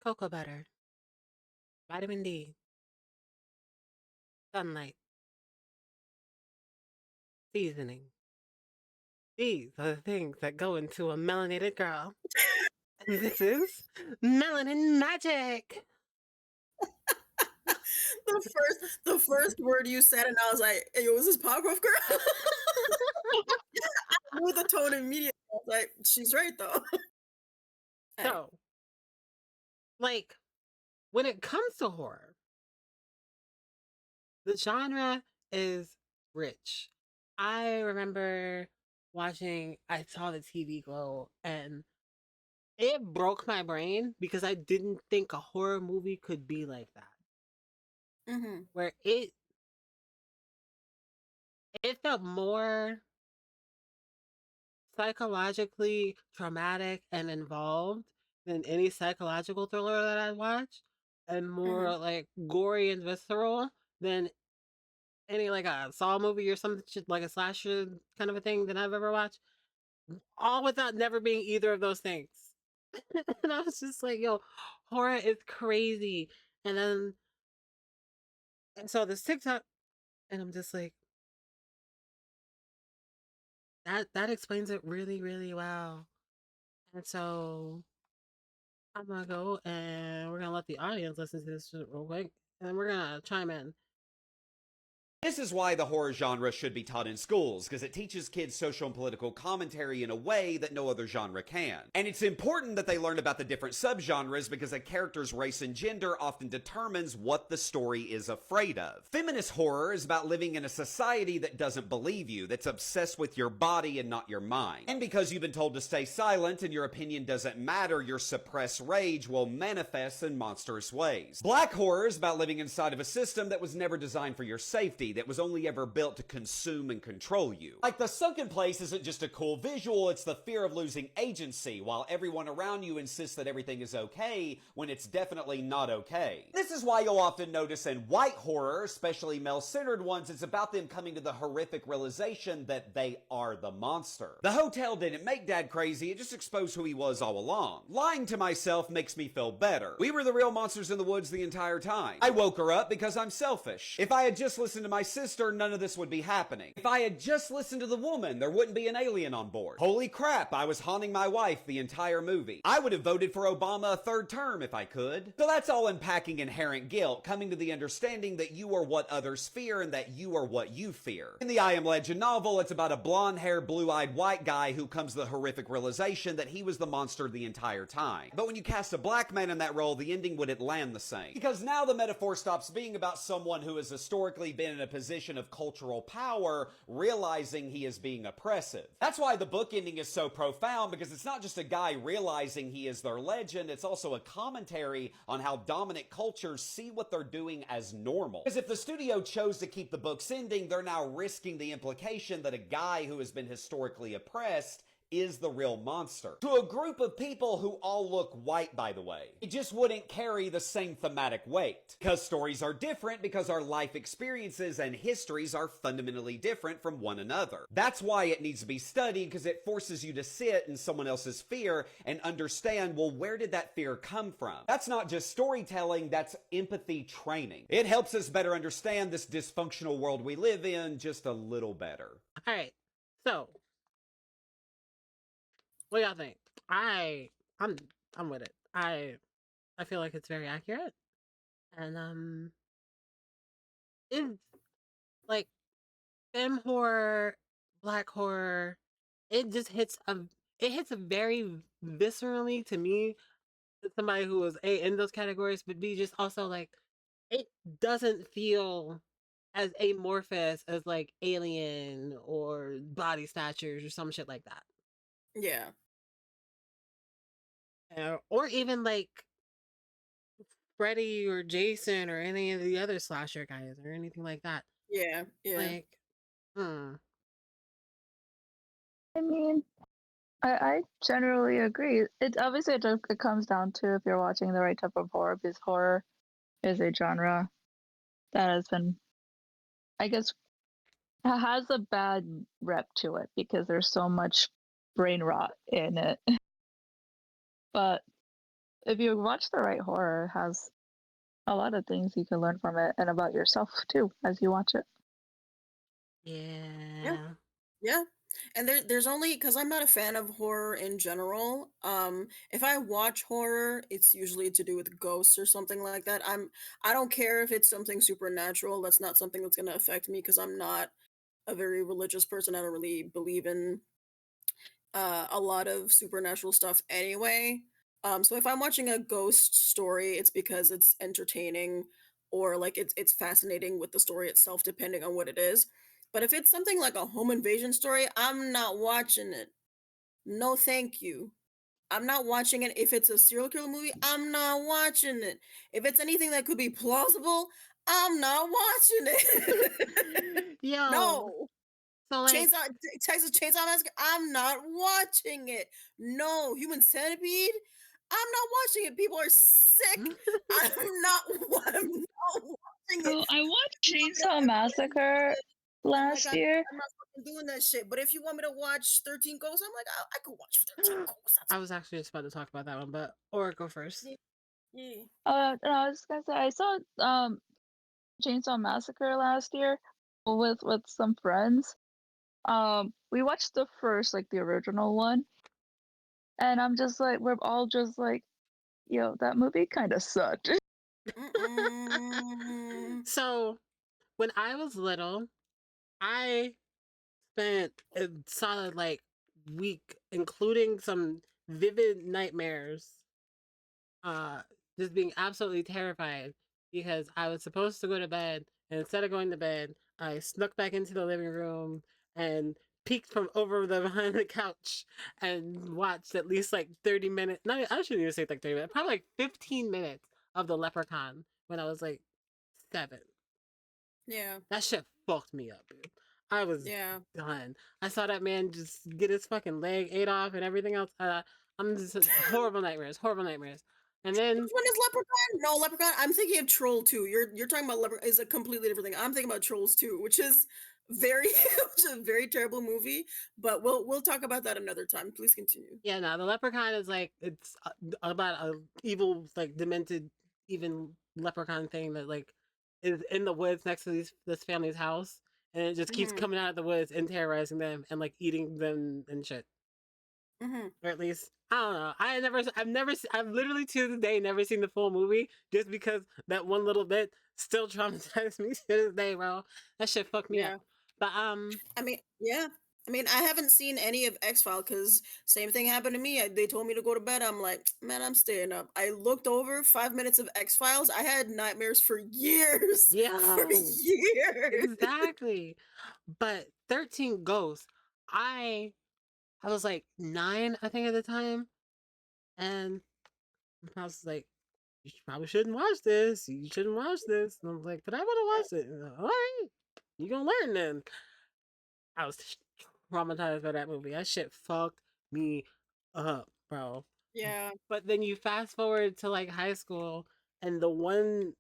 cocoa butter, vitamin D, sunlight, seasoning. These are the things that go into a melanated girl. And this is melanin magic. The first word you said, and I was like, "Hey, yo, is this Powerpuff Girl?" I knew the tone immediately. I was like, "She's right though." Hey. So, like, when it comes to horror, the genre is rich. I remember I saw the TV Glow, and it broke my brain because I didn't think a horror movie could be like that. Mhm. Where it felt more psychologically traumatic and involved than any psychological thriller that I watched, and Mhm. more like gory and visceral than any like a Saw movie or something like a slasher kind of a thing that I've ever watched. All without never being either of those things. And I was just like, yo, horror is crazy. And then and so this TikTok, and I'm just like, that explains it really, really well. And so I'm gonna go and we're gonna let the audience listen to this real quick, and we're gonna chime in. This is why the horror genre should be taught in schools, because it teaches kids social and political commentary in a way that no other genre can. And it's important that they learn about the different subgenres because a character's race and gender often determines what the story is afraid of. Feminist horror is about living in a society that doesn't believe you, that's obsessed with your body and not your mind. And because you've been told to stay silent and your opinion doesn't matter, your suppressed rage will manifest in monstrous ways. Black horror is about living inside of a system that was never designed for your safety, that was only ever built to consume and control you. Like, the sunken place isn't just a cool visual, it's the fear of losing agency, while everyone around you insists that everything is okay when it's definitely not okay. This is why you'll often notice in white horror, especially male-centered ones, it's about them coming to the horrific realization that they are the monster. The hotel didn't make Dad crazy, it just exposed who he was all along. Lying to myself makes me feel better. We were the real monsters in the woods the entire time. I woke her up because I'm selfish. If I had just listened to my sister, none of this would be happening. If I had just listened to the woman, there wouldn't be an alien on board. Holy crap, I was haunting my wife the entire movie. I would have voted for Obama a third term if I could. So that's all unpacking inherent guilt, coming to the understanding that you are what others fear and that you are what you fear. In the I Am Legend novel, it's about a blonde-haired, blue-eyed white guy who comes to the horrific realization that he was the monster the entire time. But when you cast a black man in that role, the ending wouldn't land the same. Because now the metaphor stops being about someone who has historically been in a position of cultural power, realizing he is being oppressive. That's why the book ending is so profound, because it's not just a guy realizing he is their legend, it's also a commentary on how dominant cultures see what they're doing as normal. Because if the studio chose to keep the book's ending, they're now risking the implication that a guy who has been historically oppressed is the real monster. To a group of people who all look white, by the way. It just wouldn't carry the same thematic weight. Because stories are different, because our life experiences and histories are fundamentally different from one another. That's why it needs to be studied, because it forces you to sit in someone else's fear and understand, well, where did that fear come from? That's not just storytelling, that's empathy training. It helps us better understand this dysfunctional world we live in just a little better. All right, so what do y'all think? I I'm I'm with it. I feel like it's very accurate, and it's like femme horror, black horror. It just hits a very viscerally to me, as somebody who was A in those categories, but B just also like it doesn't feel as amorphous as like Alien or Body Snatchers or some shit like that. Yeah. Or even like Freddy or Jason or any of the other slasher guys or anything like that. Yeah. Yeah. Like, hmm. I mean, I generally agree. It obviously it comes down to if you're watching the right type of horror, because horror is a genre that has been, I guess, has a bad rep to it because there's so much brain rot in it. But if you watch the right horror, it has a lot of things you can learn from it and about yourself too as you watch it. Yeah. Yeah. Yeah. And there's only because I'm not a fan of horror in general. If I watch horror, it's usually to do with ghosts or something like that. I don't care if it's something supernatural. That's not something that's gonna affect me because I'm not a very religious person. I don't really believe in a lot of supernatural stuff anyway. So if I'm watching a ghost story, it's because it's entertaining or like it's fascinating with the story itself, depending on what it is. But if it's something like a home invasion story, I'm not watching it. No, thank you. I'm not watching it. If it's a serial killer movie, I'm not watching it. If it's anything that could be plausible, I'm not watching it. Yo, No. so like, Texas Chainsaw Massacre, I'm not watching it. No, Human Centipede, I'm not watching it. People are sick. I'm not watching it. So I watched You want me to Chainsaw watch Thirteen Massacre Ghosts? I'm like, last year. I'm not fucking doing that shit. But if you want me to watch 13 Ghosts, I'm like, I could watch 13 Ghosts. That's I was actually just about to talk about that one, but or go first. yeah, yeah. No, I was gonna say I saw Chainsaw Massacre last year with some friends. We watched the first, like the original one, and I'm just like, we're all just like, yo, that movie kind of sucked. Mm-mm. So when I was little, I spent a solid like week, including some vivid nightmares, uh, just being absolutely terrified because I was supposed to go to bed, and instead of going to bed, I snuck back into the living room and peeked from over the behind the couch and watched at least like 30 minutes. No, I shouldn't even say like 30 minutes, probably like 15 minutes of the Leprechaun when I was like 7. Yeah, That shit fucked me up, dude. I was yeah. done. I saw that man just get his fucking leg ate off and everything else. I'm just horrible nightmares, horrible nightmares. And Which then one is Leprechaun? No, Leprechaun. I'm thinking of Troll 2. You're talking about Leprechaun is a completely different thing. I'm thinking about Trolls 2, which is very which is a very terrible movie. But we'll talk about that another time. Please continue. yeah, no, the leprechaun is like it's about a evil, like demented, even leprechaun thing that like is in the woods next to this family's house, and it just keeps Hmm. coming out of the woods and terrorizing them and like eating them and shit. Hmm. Or at least I don't know. I've literally to this day never seen the full movie just because that one little bit still traumatized me to this day, bro. That shit fucked me up. Yeah. But I mean, yeah. I mean, I haven't seen any of X File because same thing happened to me. They told me to go to bed. I'm like, man, I'm staying up. I looked over 5 minutes of X Files. I had nightmares for years, for yeah, years. exactly. But 13 Ghosts, I I was like 9, I think, at the time, and I was like, probably shouldn't watch this. You shouldn't watch this. And I'm like, but I want to watch it. All right, you gonna learn then. I was traumatized by that movie. That shit fucked me up, bro. Yeah. But then you fast forward to like high school, and the one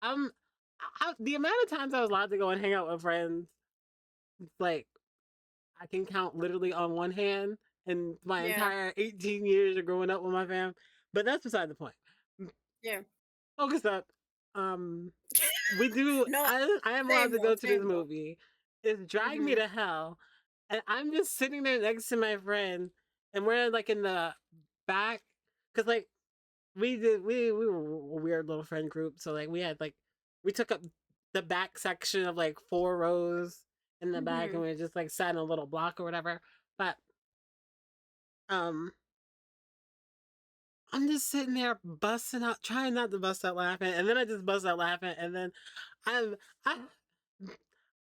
um, the amount of times I was allowed to go and hang out with friends, like I can count literally on one hand in my Yeah. entire 18 years of growing up with my fam. But that's beside the point. Yeah. Focus up. Um, we do. No, I am allowed same to though. go to this Same though. movie. It's Drag Me Mhm. to Hell, and I'm just sitting there next to my friend, and we're like in the back, cause like we were a weird little friend group, so like we had like we took up the back section of like 4 rows in the back, and Mhm. we just like sat in a little block or whatever. But um, I'm just sitting there busting out, trying not to bust out laughing, and then I just bust out laughing, and then I'm I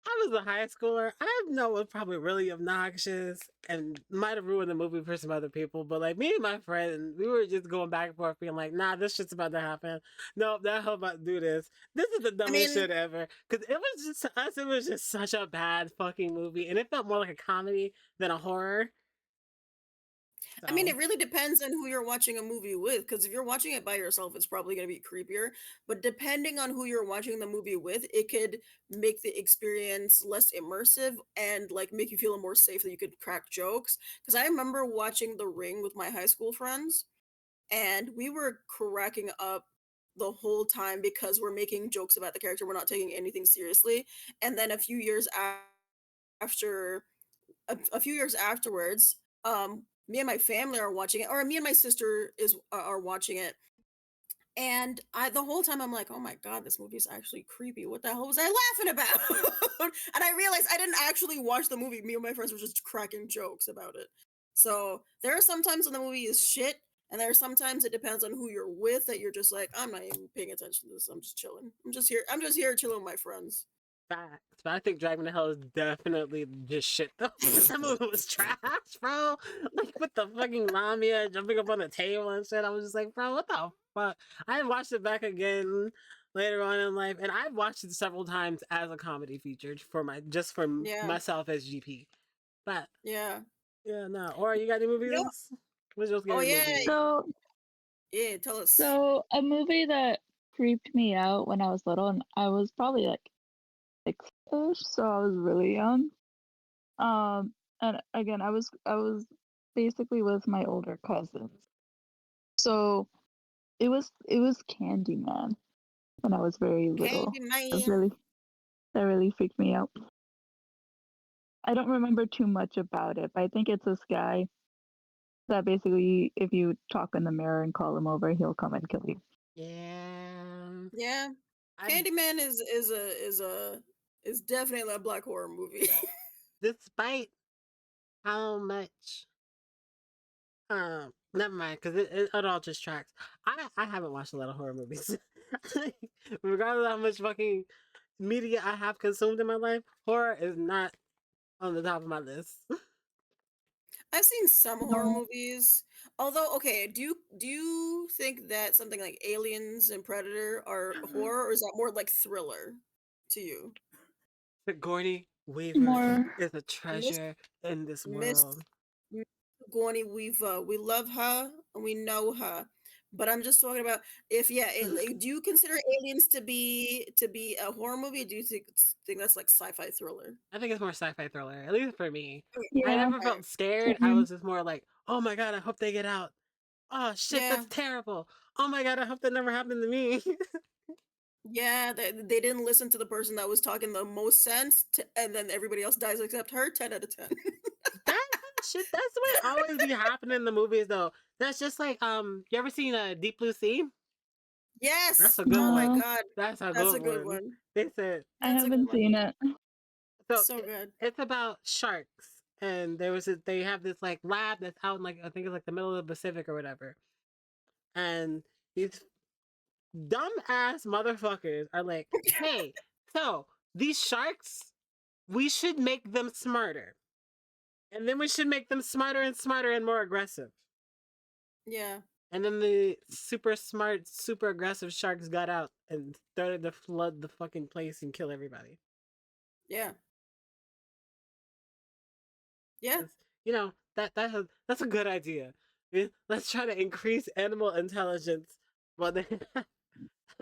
I was a high schooler. I know it was probably really obnoxious and might have ruined the movie for some other people, but like me and my friend, we were just going back and forth, being like, "Nah, this shit's about to happen. No, that hell about to do this. This is the I dumbest mean, shit ever." Because it was just to us, it was just such a bad fucking movie, and it felt more like a comedy than a horror. So it really depends on who you're watching a movie with. Because if you're watching it by yourself, it's probably gonna be creepier. But depending on who you're watching the movie with, it could make the experience less immersive and like make you feel more safe that you could crack jokes. Because I remember watching The Ring with my high school friends, and we were cracking up the whole time because we're making jokes about the character. We're not taking anything seriously. And then after a few years afterwards, me and my family are watching it, or me and my sister are watching it, and I the whole time I'm like, "Oh my god, this movie is actually creepy. What the hell was I laughing about?" And I realized I didn't actually watch the movie. Me and my friends were just cracking jokes about it. So there are sometimes when the movie is shit, and there are sometimes it depends on who you're with that you're just like, I'm not even paying attention to this. I'm just chilling. I'm just here chilling with my friends. Facts. But I think Driving to Hell is definitely just shit though. That movie was trash, bro. Like with the fucking Lamia jumping up on the table and shit. I was just like, bro, what the fuck? I watched it back again later on in life, and I've watched it several times as a comedy feature for Yeah, myself as GP. But yeah. yeah, no. Or you got any You know? movies? What's your Oh scary yeah, movie? So, yeah. Tell us. so a movie that creeped me out when I was little, and I was probably like 6-ish, so I was really young. And again, I was basically with my older cousins, so it was Candyman when I was very little. That Candyman. really that really freaked me out. I don't remember too much about it, but I think it's this guy that basically, if you talk in the mirror and call him over, he'll come and kill you. Yeah. Yeah, I Candyman is definitely a black horror movie. despite how much never mind, because it all just tracks. I haven't watched a lot of horror movies. Regardless of how much fucking media I have consumed in my life, horror is not on the top of my list. I've seen some horror No, movies. Although, okay, do you think that something like Aliens and Predator are horror, or is that more like thriller to you? Sigourney Weaver more. is a Miss treasure in this Miss world. Miss Sigourney Weaver, we love her and we know her. But I'm just talking about if yeah, like, do you consider Aliens to be a horror movie? Or do you think that's like sci-fi thriller? I think it's more sci-fi thriller, at least for me. Okay, I Yeah, never alright. felt scared. I same. was just more like, oh my god, I hope they get out. Oh shit, Yeah. that's terrible. Oh my god, I hope that never happened to me. Yeah, they didn't listen to the person that was talking the most sense, and then everybody else dies except her. 10 out of 10. That shit, that's what always be happening in the movies though. That's just like you ever seen Deep Blue Sea? That's Yes. a good Oh my one. No, god, That's a that's good a good one. one. They said I That's a good haven't one. seen it. so So good. it's about sharks, and they have this like lab that's out in like I think it's like the middle of the Pacific or whatever, and these dumb ass motherfuckers are like, hey, so these sharks, we should make them smarter, and then we should make them smarter and smarter and more aggressive. Yeah, And then the super smart, super aggressive sharks got out and started to flood the fucking place and kill everybody. yeah, yeah. 'Cause, that's a good idea. Let's try to increase animal intelligence, but they have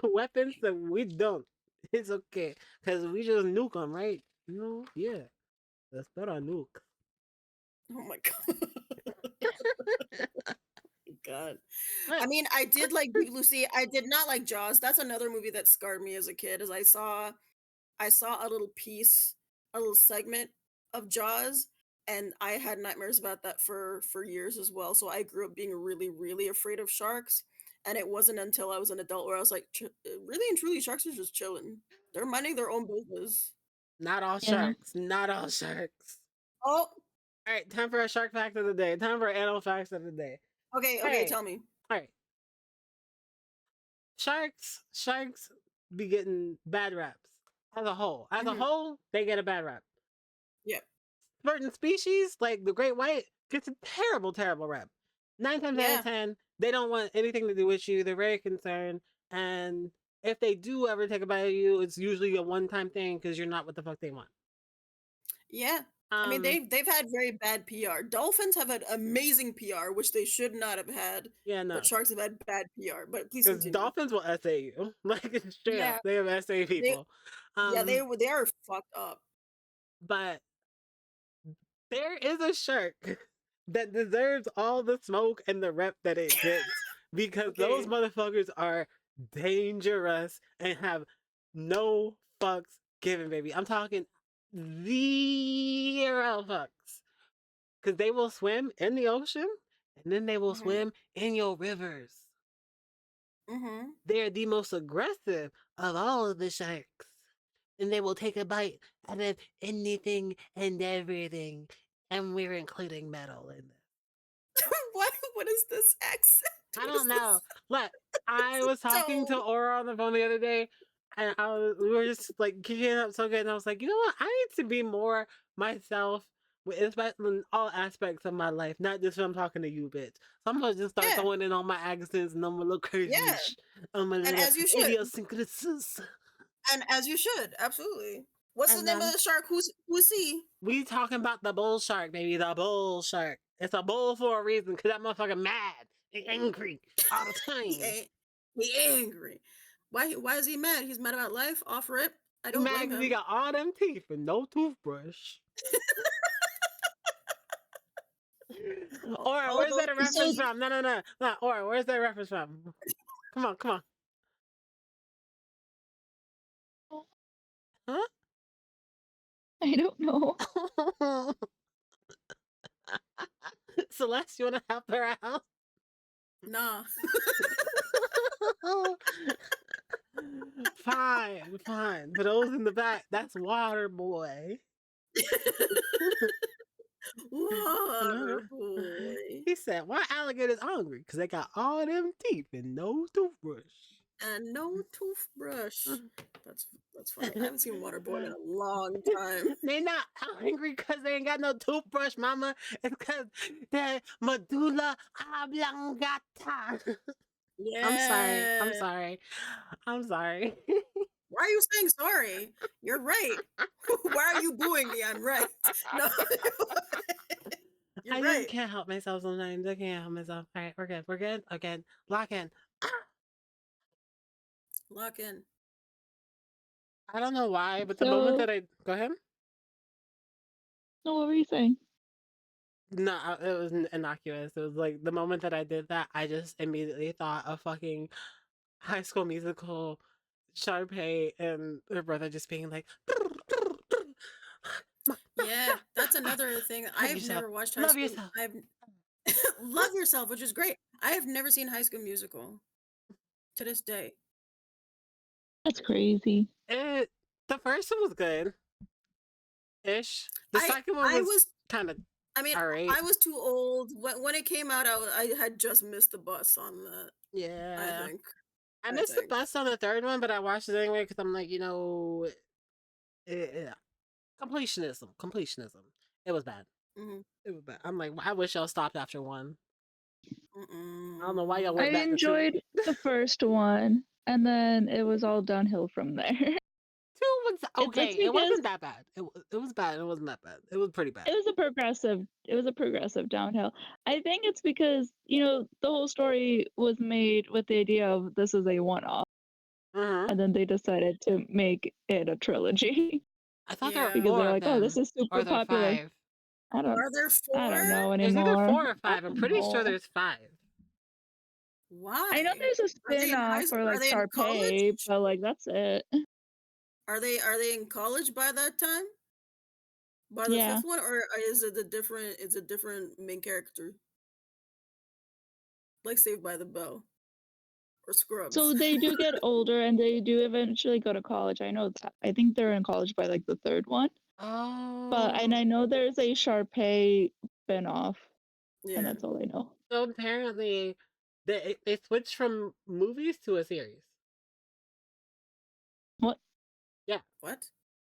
weapons that we don't. It's okay because we just nuke them, right? No, yeah, let's put our nuke. Oh my god. God. I But mean, I did like Deep Blue Sea. I did not like Jaws. That's another movie that scarred me as a kid. As I saw a little piece, a little segment of Jaws, and I had nightmares about that for years as well. So I grew up being really, really afraid of sharks. And it wasn't until I was an adult where I was like, really and truly, sharks are just chilling. They're minding their own business. not all Yeah, sharks. Not all sharks. Oh, All right, time for a shark fact of the day. Time for animal facts of the day. okay, All okay, right, tell me. all right. Sharks be getting bad raps as a whole. As a Hmm. whole, they get a bad rap. Yeah, Certain species, like the great white, gets a terrible, terrible rap. 9 times out of yeah, 10, they don't want anything to do with you. They're very concerned, and if they do ever take a bite of you, it's usually a one-time thing because you're not what the fuck they want. yeah. I mean, Um, they've had very bad PR. Dolphins have had amazing PR, which they should not have had, yeah, but no, sharks have had bad PR. But please because continue. dolphins will SA you, like straight up. Yeah, They have SA they people. yeah Um, they are fucked up. but there is a shark that deserves all the smoke and the rep that it gets because those Okay. motherfuckers are dangerous and have no fucks given, baby. I'm talking 0 fucks. Because they will swim in the ocean and then they will Mhm. swim in your rivers. Mhm. They're the most aggressive of all of the sharks. And they will take a bite out of anything and everything. And we're including metal in this. What is this accent? I What don't is know. this? Look, What's I this was talking to tone? Aura on the phone the other day, and we were just like kicking up so good, and I was like, you know what? I need to be more myself in all aspects of my life, not just when I'm talking to you, bitch. So I'm gonna just start Yeah. throwing in all my accents and all my little Yeah. crazy, all my And little as you should. idiosyncrasies. And as you should. Absolutely. What's the And name of the shark? Who's he? we talking about the bull shark, baby, the bull shark. It's a bull for a reason, cause that motherfucker mad and angry all the He time. ain't he angry. Why is he mad? He's mad about life off rip. I He don't mad blame because he him. got all them teeth and no toothbrush. Or All where's those that a So, reference from? No, no, no, no. Or where's that reference from? Come on, come on. I don't know. Huh? Celeste, you wanna help her out? nah. Fine, fine. For those in the back, that's Water Boy. Water boy. He said, "Why alligators hungry? Because they got all them teeth and no toothbrush." And no toothbrush. That's that's funny. I haven't seen Waterboy in a long time. They not hungry because they ain't got no toothbrush, mama. It's because they're medulla oblongata. I'm sorry. I'm Yeah. sorry. I'm sorry. Why are you saying sorry? You're right. Why are you booing me? I'm right. No. You're I just right. can't help myself sometimes. I can't help myself. All right, we're good. We're good. Okay, lock in. Lock in. I don't know why, but the moment So, that I go ahead. no, what were you saying? No, it was innocuous. It was like the moment that I did that, I just immediately thought of fucking High School Musical, Sharpay and her brother just being like, Yeah, that's another thing. hug I've yourself, never watched High love School. yourself. I've Love Yourself, which is great. I have never seen High School Musical to this day. That's crazy. The first one was good ish. The I second one I was was kind of I mean, alright. I was too old when it came out. I had just missed the bus on that. I Yeah. think. I I missed the think. bus on the third one, but I watched it anyway because I'm like, yeah. Completionism. It was bad. Mhm. It was bad. I'm like, I wish y'all stopped after one. I don't know why y'all Mm-mm. I went back to two. enjoyed the first one, and then it was all downhill from there. Two was It's okay. It because wasn't that bad. It was bad. It wasn't that bad. It was pretty bad. it was a progressive downhill. I think it's because, the whole story was made with the idea of this is a one-off, Mm-hmm. and then they decided to make it a trilogy I thought there were Yeah. because four they're of like, "Oh, this them, is or super there were popular." five. I don't Are there I four? don't know There's either anymore. 4 or I 5. I'm don't pretty know. sure there's 5. I know Why? there's a Are they in spin-off for Are like they in Sharpay, college? but like that's it. Are they in college by that time? By the Yeah. fifth one, or is it a different? It's a different main character, like Saved by the Bell or Scrubs. So they do get older and they do eventually go to college. I know that. I think they're in college by like the third one. But and Oh. I know there's a Sharpay spin-off, and Yeah. that's all I know. So apparently they switched from movies to a series. What? Yeah. What?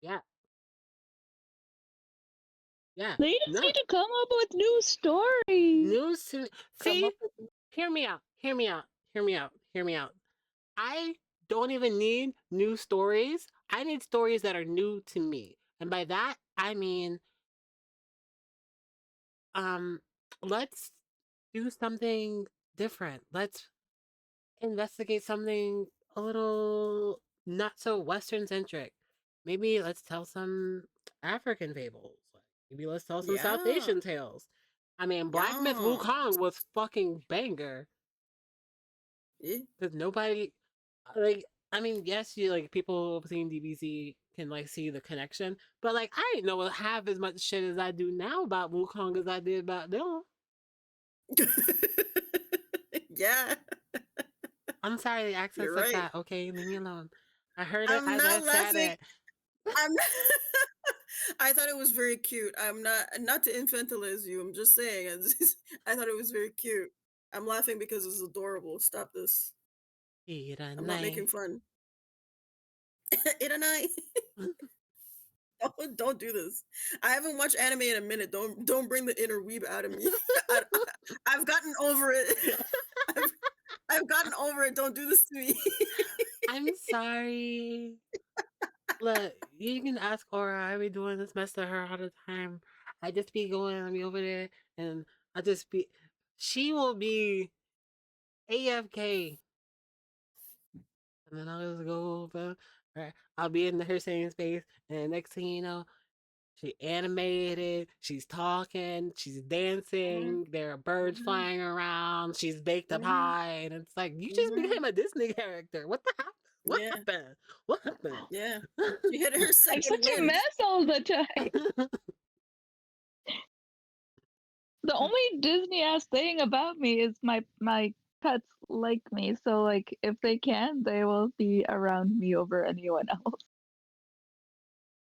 Yeah. Yeah. They just No. need to come up with new stories. News to Come see, up with. hear me out. Hear me out. Hear me out. Hear me out. I don't even need new stories. I need stories that are new to me. And by that, I mean, um, let's do something different. Let's investigate something a little not so Western centric. Maybe let's tell some African fables. Maybe let's tell some South Yeah. Asian tales. I mean, Black Myth Yeah. Wukong was fucking banger. Yeah. because nobody like. I mean, yes, you like people seeing DBZ can like see the connection, but like I didn't know half as much shit as I do now about Wukong as I did about them. Yeah, I'm sorry the accent's you're like right. that. Okay, leave me alone. I heard it. I'm I not just said laughing. it. I'm not I thought it was very cute. I'm not to infantilize you. I'm just saying. I thought it was very cute. I'm laughing because it's adorable. Stop this. I'm not making Iranai. fun. It and I don't do this. I haven't watched anime in a minute. Don't bring the inner weeb out of me. I've gotten over it. I've I've gotten over it. Don't do this to me. I'm sorry. Look, you can ask Aura. I be doing this mess to her all the time. I just be going, I be over there, and I just be. She will be AFK, and then I'll just go over. Right, I'll be in her same space, and next thing you know, she animated. She's talking. She's Mhm, dancing. There are birds mhm, flying around. She's baked a mhm, pie, and it's like you just mhm. became a Disney character. What the hell? What Yeah, happened? What happened? yeah. She hit her I'm second such a wind. mess all the time. The only Disney ass thing about me is my pets like me, so like if they can, they will be around me over anyone else.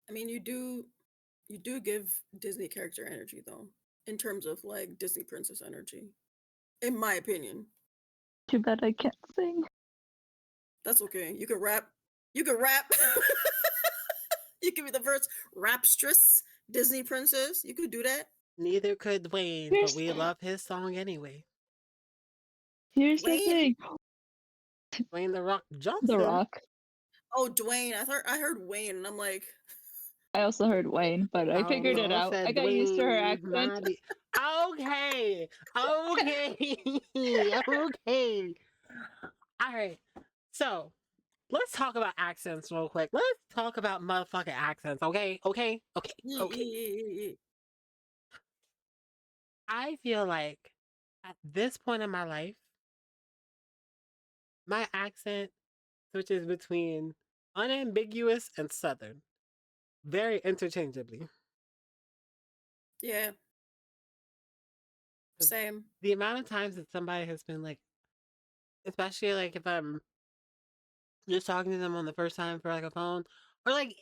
I mean, you do give Disney character energy though, in terms of like Disney princess energy, in my opinion. Too bad I can't sing. That's okay. You can rap. You can rap. You can be the first rapstress Disney princess. You could do that. Neither could Dwayne, but Here's we love his song anyway. here's the Dwayne. thing. Dwayne the Rock The Johnson. Rock. Oh, Dwayne. I heard Wayne, and I'm like, I also heard Wayne, but I Oh figured it no, I out. I said got used to her Dwayne accent. Mighty. Okay, okay, okay. All right. So let's talk about accents real quick. Let's talk about motherfucking accents. Okay, okay, okay, yeah, okay. yeah, yeah, yeah, yeah. I feel like at this point in my life, my accent switches between unambiguous and southern very interchangeably. Yeah, 'Cause same. the amount of times that somebody has been like, especially like if I'm just talking to them on the first time for like a phone, or like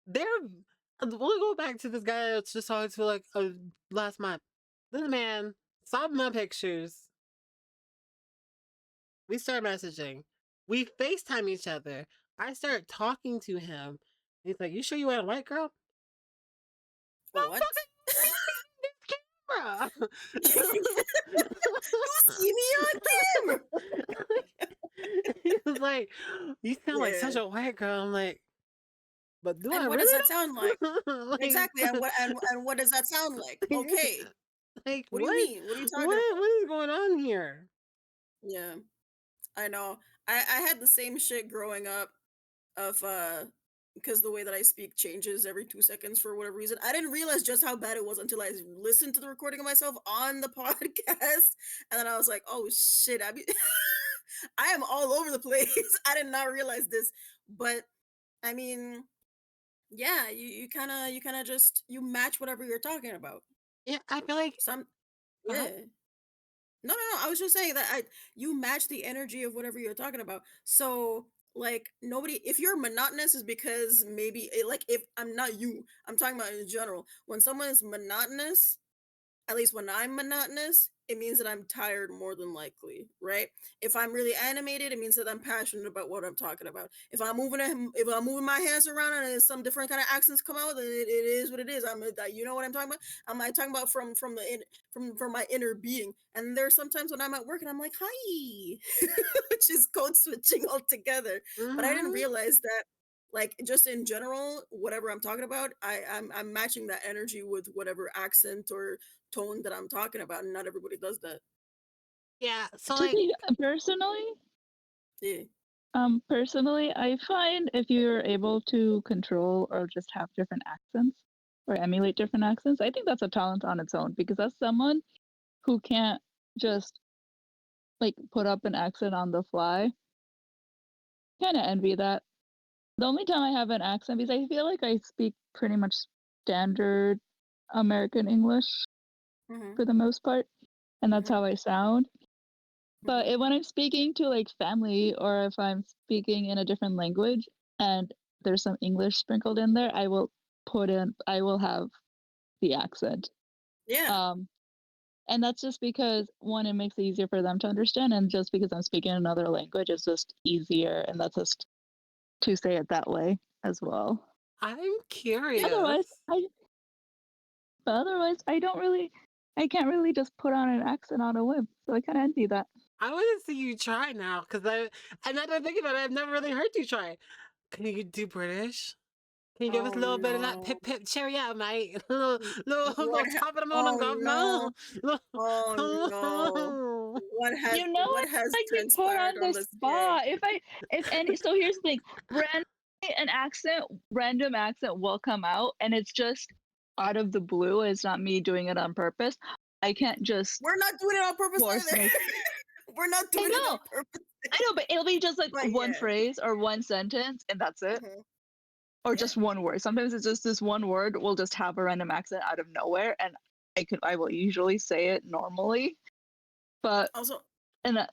they're. We'll go back to this guy that's just talking to like last month. This man saw my pictures. We start messaging. We FaceTime each other. I start talking to him. He's like, "You sure you ain't a white girl?" What? Motherfucker, You see me on camera. he was like, "You sound like Yeah. such a white girl." I'm like, "But do I And what does really that sound like? though?" Exactly. And what does that sound like? Okay. like What do you what? mean? What are you talking What? about? What is going on here? Yeah, I know. I had the same shit growing up of because the way that I speak changes every 2 seconds for whatever reason. I didn't realize just how bad it was until I listened to the recording of myself on the podcast, and then I was like, "Oh shit, I am all over the place." I did not realize this, but I mean, yeah, you kind of just you match whatever you're talking about. Yeah, I feel like. Some Uh-huh. yeah. No, no, no. I was just saying that you match the energy of whatever you're talking about. So like nobody if you're monotonous is because maybe like if I'm not you, I'm talking about in general. When someone is monotonous, at least when I'm monotonous, it means that I'm tired more than likely, right? If I'm really animated, it means that I'm passionate about what I'm talking about. If I'm moving my hands around and there's some different kind of accents come out, then it is what it is. You know what I'm talking about? I'm like talking about from my inner being. And there's sometimes when I'm at work and I'm like, hi, which is code switching altogether. But I didn't Mm-hmm. realize that like just in general, whatever I'm talking about, I'm matching that energy with whatever accent or tone that I'm talking about, and not everybody does that. Yeah. So To like, me personally, Yeah. personally, I find if you're able to control or just have different accents or emulate different accents, I think that's a talent on its own because as someone who can't just like put up an accent on the fly. Kind of envy that. The only time I have an accent, because I feel like I speak pretty much standard American English Mhm. for the most part, and that's Mhm. how I sound. But Mhm. when I'm speaking to like family or if I'm speaking in a different language and there's some English sprinkled in there, I will have the accent. Yeah. Um, and that's just because one, it makes it easier for them to understand, and just because I'm speaking another language, it's just easier, and that's just to say it that way as well. I'm Otherwise, curious. I don't really, I can't really just put on an accent on a whim. So I kind of envy that. I want to see you try now because and now that I think about it, I've never really heard you try. Can you do British? Can you give us Oh a little bit of that no. pip pip cherry out, mate? little, little top of the moon and Oh governor. no. Oh no. You know, What has I get put transpired on on the this game? spot. If any, so here's the thing: random accent will come out, and it's just out of the blue. It's not me doing it on purpose. I can't just We're not doing it on purpose force either. my. We're not I doing it know, on purpose. I know, but it'll be just like But one yeah. phrase or one sentence, and that's it, Mhm. or Yeah. just one word. Sometimes it's just this one word will just have a random accent out of nowhere, and I will usually say it normally, but Also, and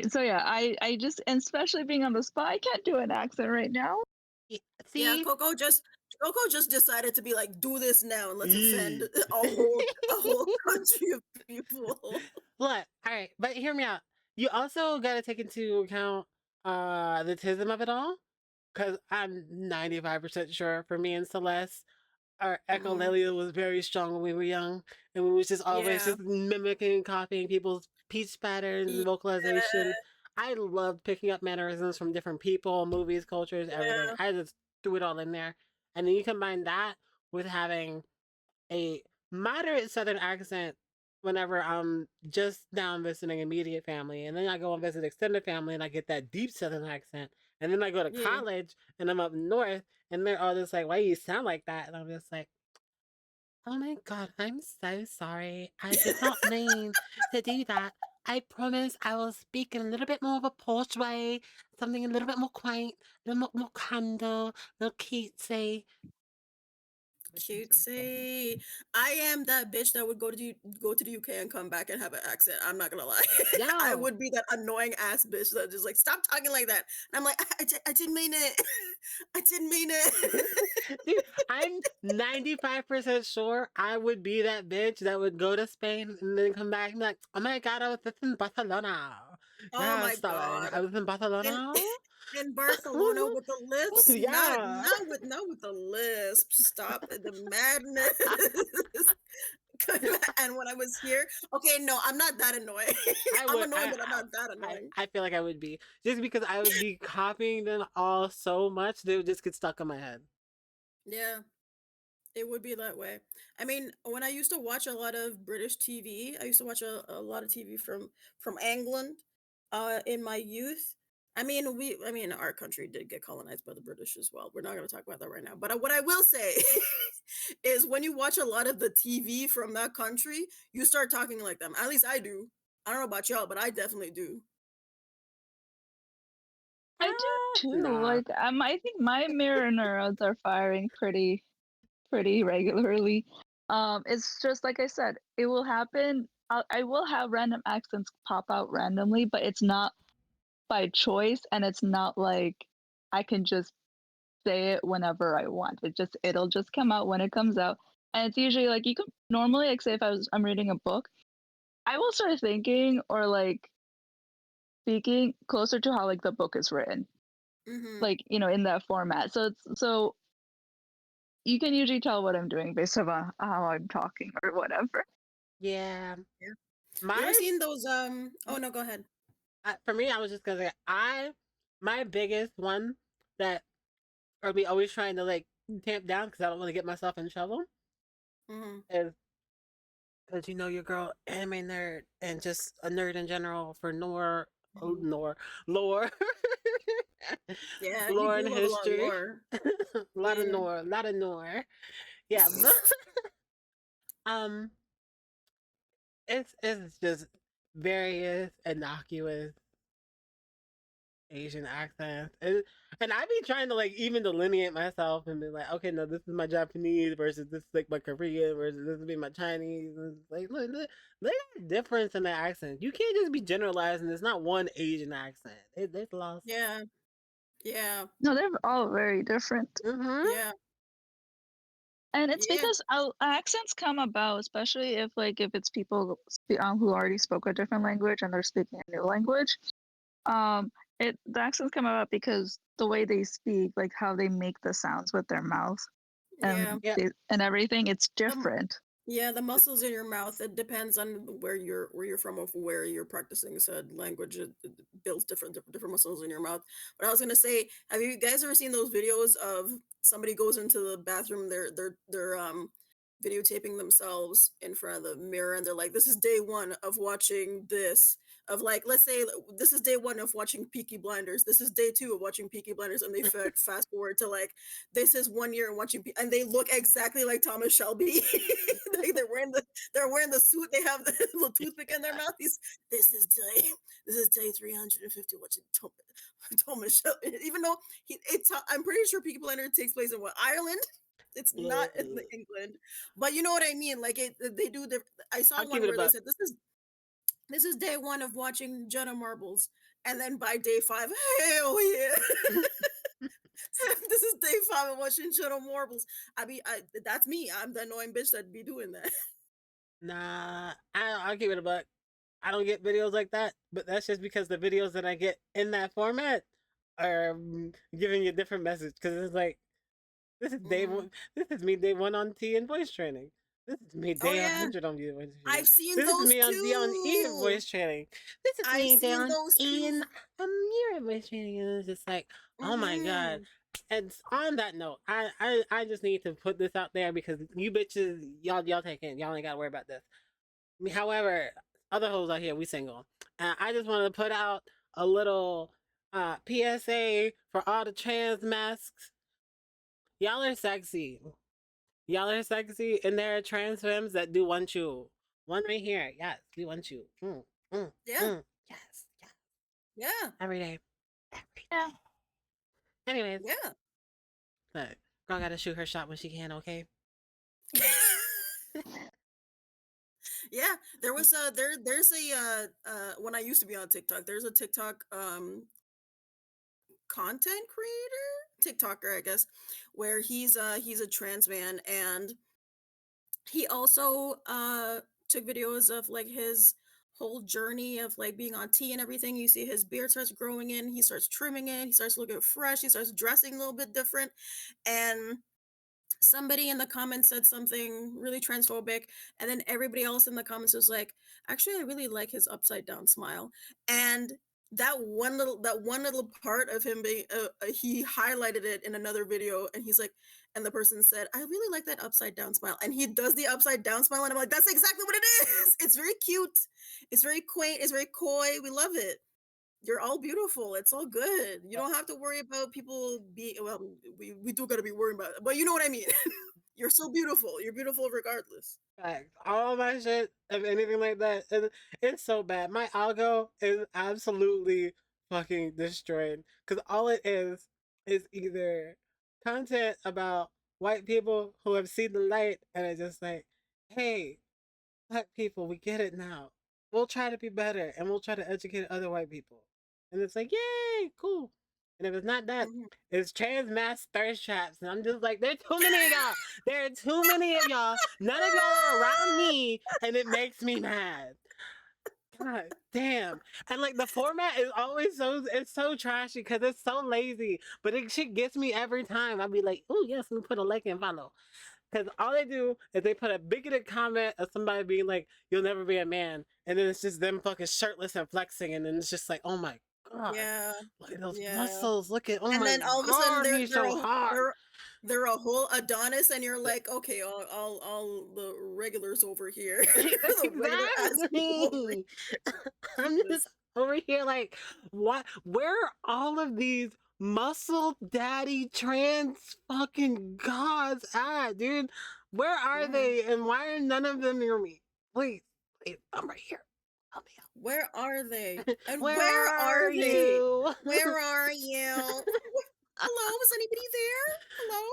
so yeah, I just, and especially being on the spot, I can't do an accent right now. yeah, See, Coco just decided to be like, do this now and let's offend Yee. a whole country of people. look, all right, but hear me out. You also got to take into account the tism of it all, because I'm 95% sure for me and Celeste, our Mhm. echolalia was very strong when we were young, and we was just always Yeah. just mimicking, copying people's speech patterns and Yeah. vocalization. I loved picking up mannerisms from different people, movies, cultures, everything. Yeah. I just threw it all in there, and then you combine that with having a moderate Southern accent whenever I'm just down visiting immediate family, and then I go and visit extended family, and I get that deep Southern accent, and then I go to Yeah. college, and I'm up north, and they're all just like, "Why you sound like that?" And I'm just like, "Oh my god, I'm so sorry. I did not mean to do that. I promise I will speak in a little bit more of a posh way, something a little bit more quaint, a little more candor, a little cutesy." Cutesy. I am that bitch that would go to the UK and come back and have an accent. I'm not gonna lie. I Yo, would be that annoying ass bitch that just like stop talking like that. And I'm like, I didn't mean it. I didn't mean it. dude, I'm 95% sure I would be that bitch that would go to Spain and then come back and be like, "Oh my god, I was just in Barcelona. Oh my Yes, darling, god. I was in In Barcelona." in Barcelona with the lips, Yeah. not with the lisps. Stop it, the madness. And when I was here, okay, no, I'm not that annoying. I I'm would annoying, but I'm not that annoying. I feel like I would be. Just because I would be copying them all so much, they would just get stuck in my head. Yeah. It would be that way. I mean, when I used to watch a lot of British TV, I used to watch a lot of TV from England in my youth. I mean our country did get colonized by the British as well. We're not going to talk about that right now. But what I will say is when you watch a lot of the TV from that country, you start talking like them. At least I do. I don't know about y'all, but I definitely do. I do too. Nah. Like, I think my mirror neurons are firing pretty regularly. It's just like I said, it will happen. I will have random accents pop out randomly, but it's not by choice, and it's not like I can just say it whenever I want. It'll just come out when it comes out, and it's usually like you can normally, like, say if I'm reading a book, I will start thinking or like speaking closer to how like the book is written, Mhm. like in that format. So you can usually tell what I'm doing based on how I'm talking or whatever. Yeah. Yeah. You ever My seen those oh no, go ahead. for me, I was just gonna say my biggest one that are me always trying to like tamp down because I don't want to get myself in trouble Mhm. is because your girl anime nerd and just a nerd in general for Mhm. lore, Yeah, you lore do and love a lot of history, lore. a Yeah. lot of lore. Yeah, but um, it's just various innocuous Asian accents, and I be trying to like even delineate myself and be like, okay, no, this is my Japanese versus this is like my Korean versus this would be my Chinese. And it's like, look at the difference in the accents. You can't just be generalizing. There's not one Asian accent. There's lost. Yeah. Yeah. No, they're all very different. Mm-hmm. Yeah. And it's Yeah. because accents come about, especially if it's people who already spoke a different language and they're speaking a new language. Um, the accents come about because the way they speak, like how they make the sounds with their mouth Yeah. Yeah. and everything, it's Um, different. Yeah, the muscles in your mouth, it depends on where you're from, of where you're practicing said language. It builds different muscles in your mouth. But I was gonna say, have you guys ever seen those videos of somebody goes into the bathroom, they're videotaping themselves in front of the mirror, and they're like, this is day one of watching this. Of like, let's say this is day one of watching Peaky Blinders. This is day two of watching Peaky Blinders, and they fast forward to like this is 1 year and watching, and they look exactly like Thomas Shelby. They're wearing the suit. They have the little toothpick in their mouth. This is day 350 watching Thomas Shelby. Even though I'm pretty sure Peaky Blinders takes place in what, Ireland. It's not in England, but you know what I mean. Like they do. I saw I'll keep one it where they about. said this is day one of watching Jenna Marbles, and then by day five, hell yeah. This is day five of watching Jenna Marbles. That's me. I'm the annoying bitch that be doing that. Nah, I'll keep it a buck. I don't get videos like that, but that's just because the videos that I get in that format are giving you a different message. Because it's like, this is day Mhm. one. This is me day one on T and voice training. This is me Oh day yeah, 100 on voice training. I've seen This is those me on D on E too. voice training. This is I've me day seen on those E and too. Mira voice training, and it's just like, oh my god. Hmm. And on that note, I just need to put this out there because you bitches, y'all take it. Y'all ain't gotta worry about this. However, other hoes out here, we single. And I just want to put out a little PSA for all the trans masks. Y'all are sexy. Y'all are sexy, and there are trans femmes that do want you. One right here. Yes, we want you. Yeah, Yes, yes. yeah, Every day. Every day. Yeah. Anyways, yeah. look, girl gotta shoot her shot when she can, okay? Yeah, there's a when I used to be on TikTok, there's a TikTok content creator, TikToker, I guess, where he's a trans man, and he also took videos of like his whole journey of like being on T and everything. You see his beard starts growing in, he starts trimming it, he starts looking fresh, he starts dressing a little bit different, and somebody in the comments said something really transphobic, and then everybody else in the comments was like, actually I really like his upside down smile. And that one little part of him being he highlighted it in another video, and he's like, and the person said, I really like that upside down smile, and he does the upside down smile, and I'm like, that's exactly what it is. It's very cute, it's very quaint, it's very coy, we love it. You're all beautiful. It's all good. You don't have to worry about people being, well, we do got to be worried about it, but you know what I mean. You're so beautiful. You're beautiful regardless. Facts. All my shit, if anything like that, it's so bad. My algo is absolutely fucking destroyed because all it is either content about white people who have seen the light and it's just like, hey, black people, we get it now. We'll try to be better and we'll try to educate other white people. And it's like, yay, cool. And if it's not that, Mhm. it's trans mass thirst traps. And I'm just like, there's too many of y'all. There are too many of y'all. None of y'all are around me. And it makes me mad. God damn. And like the format is always it's so trashy because it's so lazy. But it shit gets me every time. I'll be like, oh yes, let me put a like and follow. Because all they do is they put a bigoted comment of somebody being like, you'll never be a man. And then it's just them fucking shirtless and flexing. And then it's just like, oh my God. Yeah. Look at those Yeah. muscles. Look at, oh And my then all of a sudden God, he's so hot. they're a whole Adonis, and you're like, okay, all the regulars over here. The regular ass people over Exactly. I'm just Jesus. over here like, what? Where are all of these muscle daddy trans fucking gods at, dude? Where are Mhm. they? And why are none of them near me? Please, please, I'm right here. Help me Where are they? out. And Where where are are they? you? Where are you? Hello, is anybody there? Hello?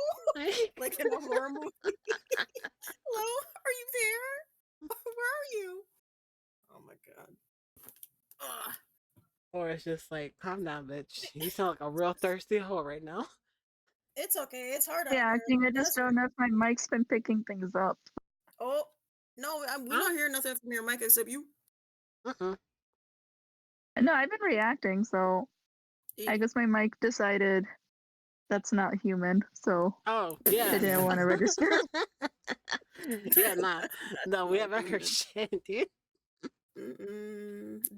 Like in a horror movie. Hello? Are you there? Where are you? Oh my god. Ugh. Or it's just like, calm down, bitch. You sound like a real thirsty hoe right now. It's okay. It's hard out Yeah, I here. think I just That's don't know if my mic's been picking things up. oh no, we're Huh? not hearing nothing from your mic except you. Uh-uh. No, I've been reacting, so I E. guess my mic decided that's not human, so Oh, it yeah. didn't want to register. Yeah, nah. That's No, we not have record human. shit, dude.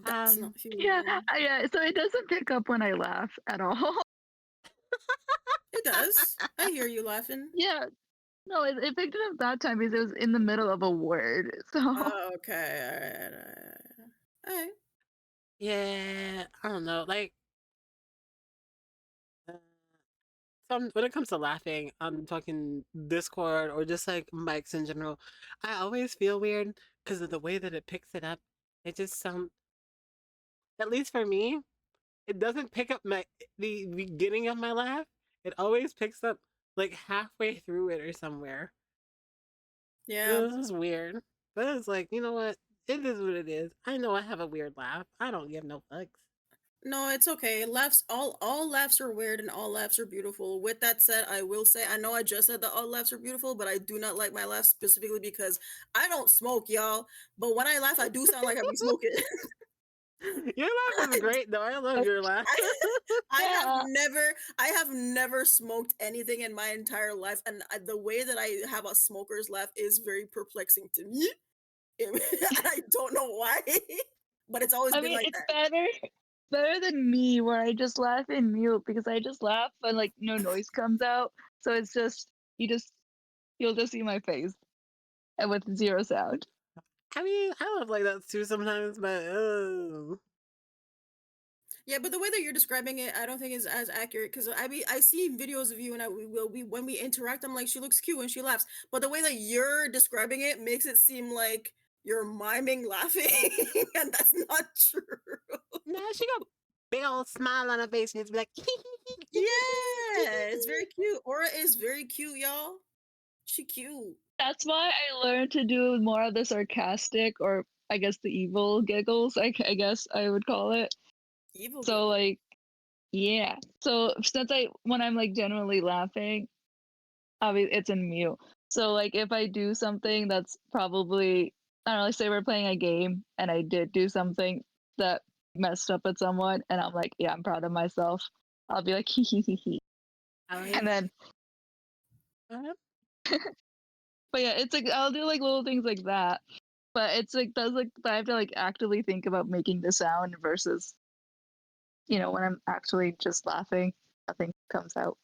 That's not Yeah, human. yeah. So it doesn't pick up when I laugh at all. It does. I hear you laughing. Yeah, no, it picked it up that time because it was in the middle of a word. So Oh, okay. All right. All right. Yeah, I don't know. Like, uh, when it comes to laughing, I'm talking Discord or just like mics in general. I always feel weird because of the way that it picks it up. It just sounds, at least for me, it doesn't pick up the beginning of my laugh. It always picks up like halfway through it or somewhere. Yeah. This is weird, but it's like, you know what? It is what it is. I know I have a weird laugh. I don't give no fucks. No, it's okay. Laughs all laughs are weird and all laughs are beautiful. With that said, I will say I know I just said that all laughs are beautiful, but I do not like my laugh specifically because I don't smoke, y'all. But when I laugh, I do sound like I be smoking. Your laugh is I, great though. I love your laugh. yeah, I have never smoked anything in my entire life, and the way that I have a smoker's laugh is very perplexing to me. And I don't know why, but it's always I been mean like it's that. better than me where I just laugh in mute because I just laugh and like no noise comes out. So it's just you just you'll just see my face and with zero sound. I mean, I love like that too sometimes, but Yeah, but the way that you're describing it, I don't think is as accurate because I see videos of you and we when we interact, I'm like she looks cute when she laughs, but the way that you're describing it makes it seem like you're miming laughing, and that's not true. nah, she got a big old smile on her face and it's like Yeah, it's very cute. Aura is very cute, y'all. She cute. That's why I learned to do more of the sarcastic or I guess the evil giggles. I guess I would call it. Evil So giggle. like yeah. So since I when I'm like genuinely laughing, obviously it's in mute. So like if I do something that's probably I don't know, like say we're playing a game and I did do something that messed up with someone and I'm like, yeah, I'm proud of myself. I'll be like hee hee hee hee. I And like then that. but yeah, it's like I'll do like little things like that. But it's like does like but I have to like actively think about making the sound versus when I'm actually just laughing, nothing comes out.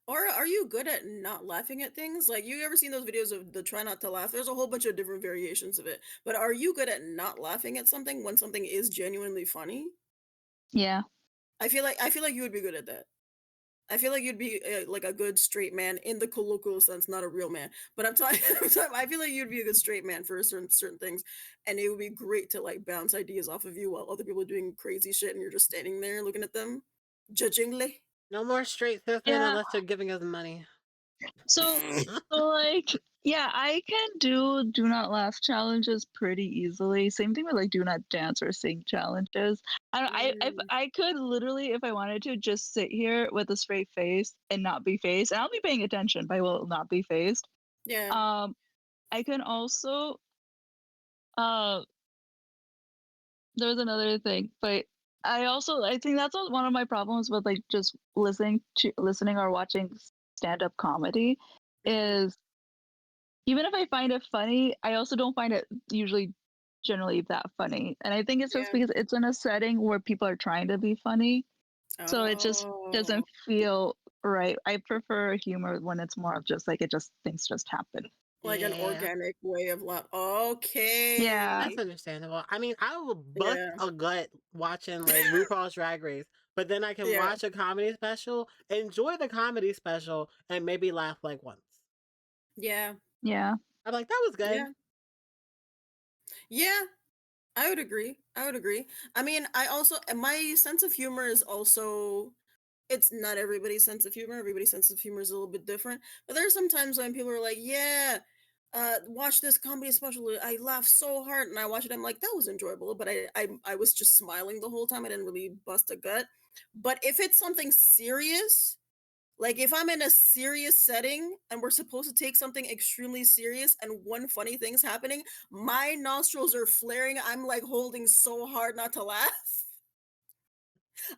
Or are you good at not laughing at things? Like you ever seen those videos of the try not to laugh? There's a whole bunch of different variations of it. But are you good at not laughing at something when something is genuinely funny? Yeah. I feel like you would be good at that. I feel like you'd be like a good straight man in the colloquial sense, not a real man. But I'm talking. I feel like you'd be a good straight man for certain things, and it would be great to like bounce ideas off of you while other people are doing crazy shit, and you're just standing there looking at them, judgingly. No more straight fifthing Yeah. unless they're giving us money. So like yeah, I can do not laugh challenges pretty easily. Same thing with like do not dance or sing challenges. I don't, I if Mm, I could literally if I wanted to just sit here with a straight face and not be phased, and I'll be paying attention, but I will not be phased. yeah, Um I can also uh there's another thing, but I think that's one of my problems with like just listening or watching stand up comedy hmm, is even if I find it funny, I also don't find it usually generally that funny. And I think it's just yeah. because it's in a setting where people are trying to be funny. So it just Oh, doesn't feel right. I prefer humor when it's more of just like things just happen. like an Yeah, organic way of laugh. Yeah. that's Okay, understandable. I mean, I will bust yeah, a gut watching like RuPaul's Drag Race, but then I can yeah, watch a comedy special, enjoy the comedy special, and maybe laugh like once. yeah, Yeah. I'm like, that was good. yeah, yeah. I would agree. I would agree. I mean, I also my sense of humor is also it's not everybody's sense of humor. Everybody's sense of humor is a little bit different. But there's some times when people are like, "Yeah, watch this comedy special. I laughed so hard," and I watch it. I'm like, "That was enjoyable," but I was just smiling the whole time. I didn't really bust a gut. But if it's something serious, like if I'm in a serious setting and we're supposed to take something extremely serious and one funny thing's happening, my nostrils are flaring. I'm like holding so hard not to laugh.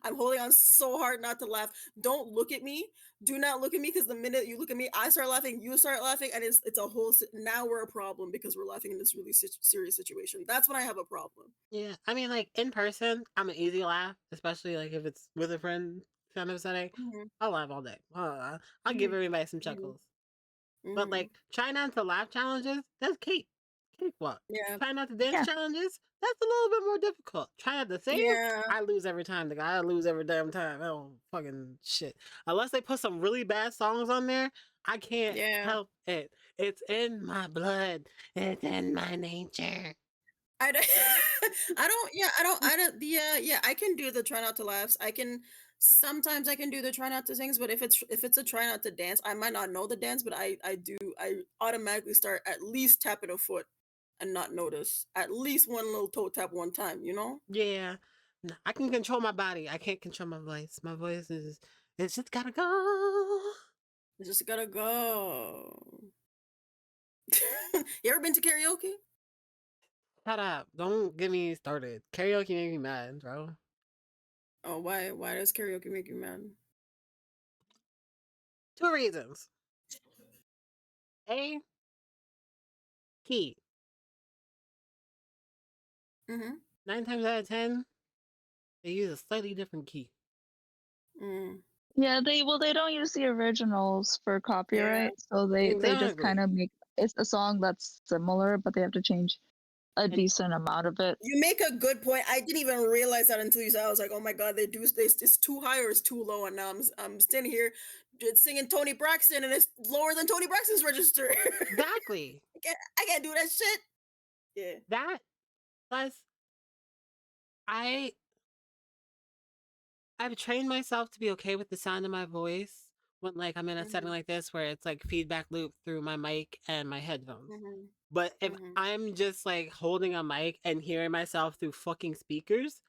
I'm holding on so hard not to laugh. Don't look at me. Do not look at me because the minute you look at me, I start laughing, you start laughing, and it's a whole. Now we're a problem because we're laughing in this really serious situation. That's when I have a problem. Yeah, I mean, like in person, I'm an easy laugh, especially like if it's with a friend kind of setting. Hmm. I'll laugh all day. I'll give Hmm. everybody some Hmm. chuckles. But Hmm. like try not to laugh challenges, that's cakewalk. Yeah. Try not to dance Yeah. challenges, that's a little bit more difficult. Try not to sing, Yeah. I lose every time. The guy I lose every damn time. I don't fucking shit. Unless they put some really bad songs on there, I can't Yeah. help it. It's in my blood. It's in my nature. I don't, I don't, yeah, I can do the try not to laughs. Sometimes I can do the try not to sings, but if it's a try not to dance, I might not know the dance, but I automatically start at least tapping a foot and not notice. At least one little toe tap one time, you know? Yeah. I can control my body. I can't control my voice. My voice is it's just gotta go. You just gotta go. You ever been to karaoke? Shut up. Don't get me started. Karaoke make me mad, bro. Oh, why does karaoke make you mad? Two reasons. A, key. Mm-hmm. 9 times out of 10, they use a slightly different key. Mm. Yeah, they don't use the originals for Yeah. copyright, so they just kind Exactly. of make it's a song that's similar, but they have to change a And decent amount of it. You make a good point. I didn't even realize that until you said. I was like, "Oh my god, they do this. It's too high or it's too low." And now I'm standing here singing Tony Braxton, and it's lower than Tony Braxton's register. exactly. I can't do that shit. Yeah. That plus I I've trained myself to be okay with the sound of my voice when like I'm in a setting Mhm. like this where it's like feedback loop through my mic and my headphones. Mhm. But if Mhm. I'm just like holding a mic and hearing myself through fucking speakers,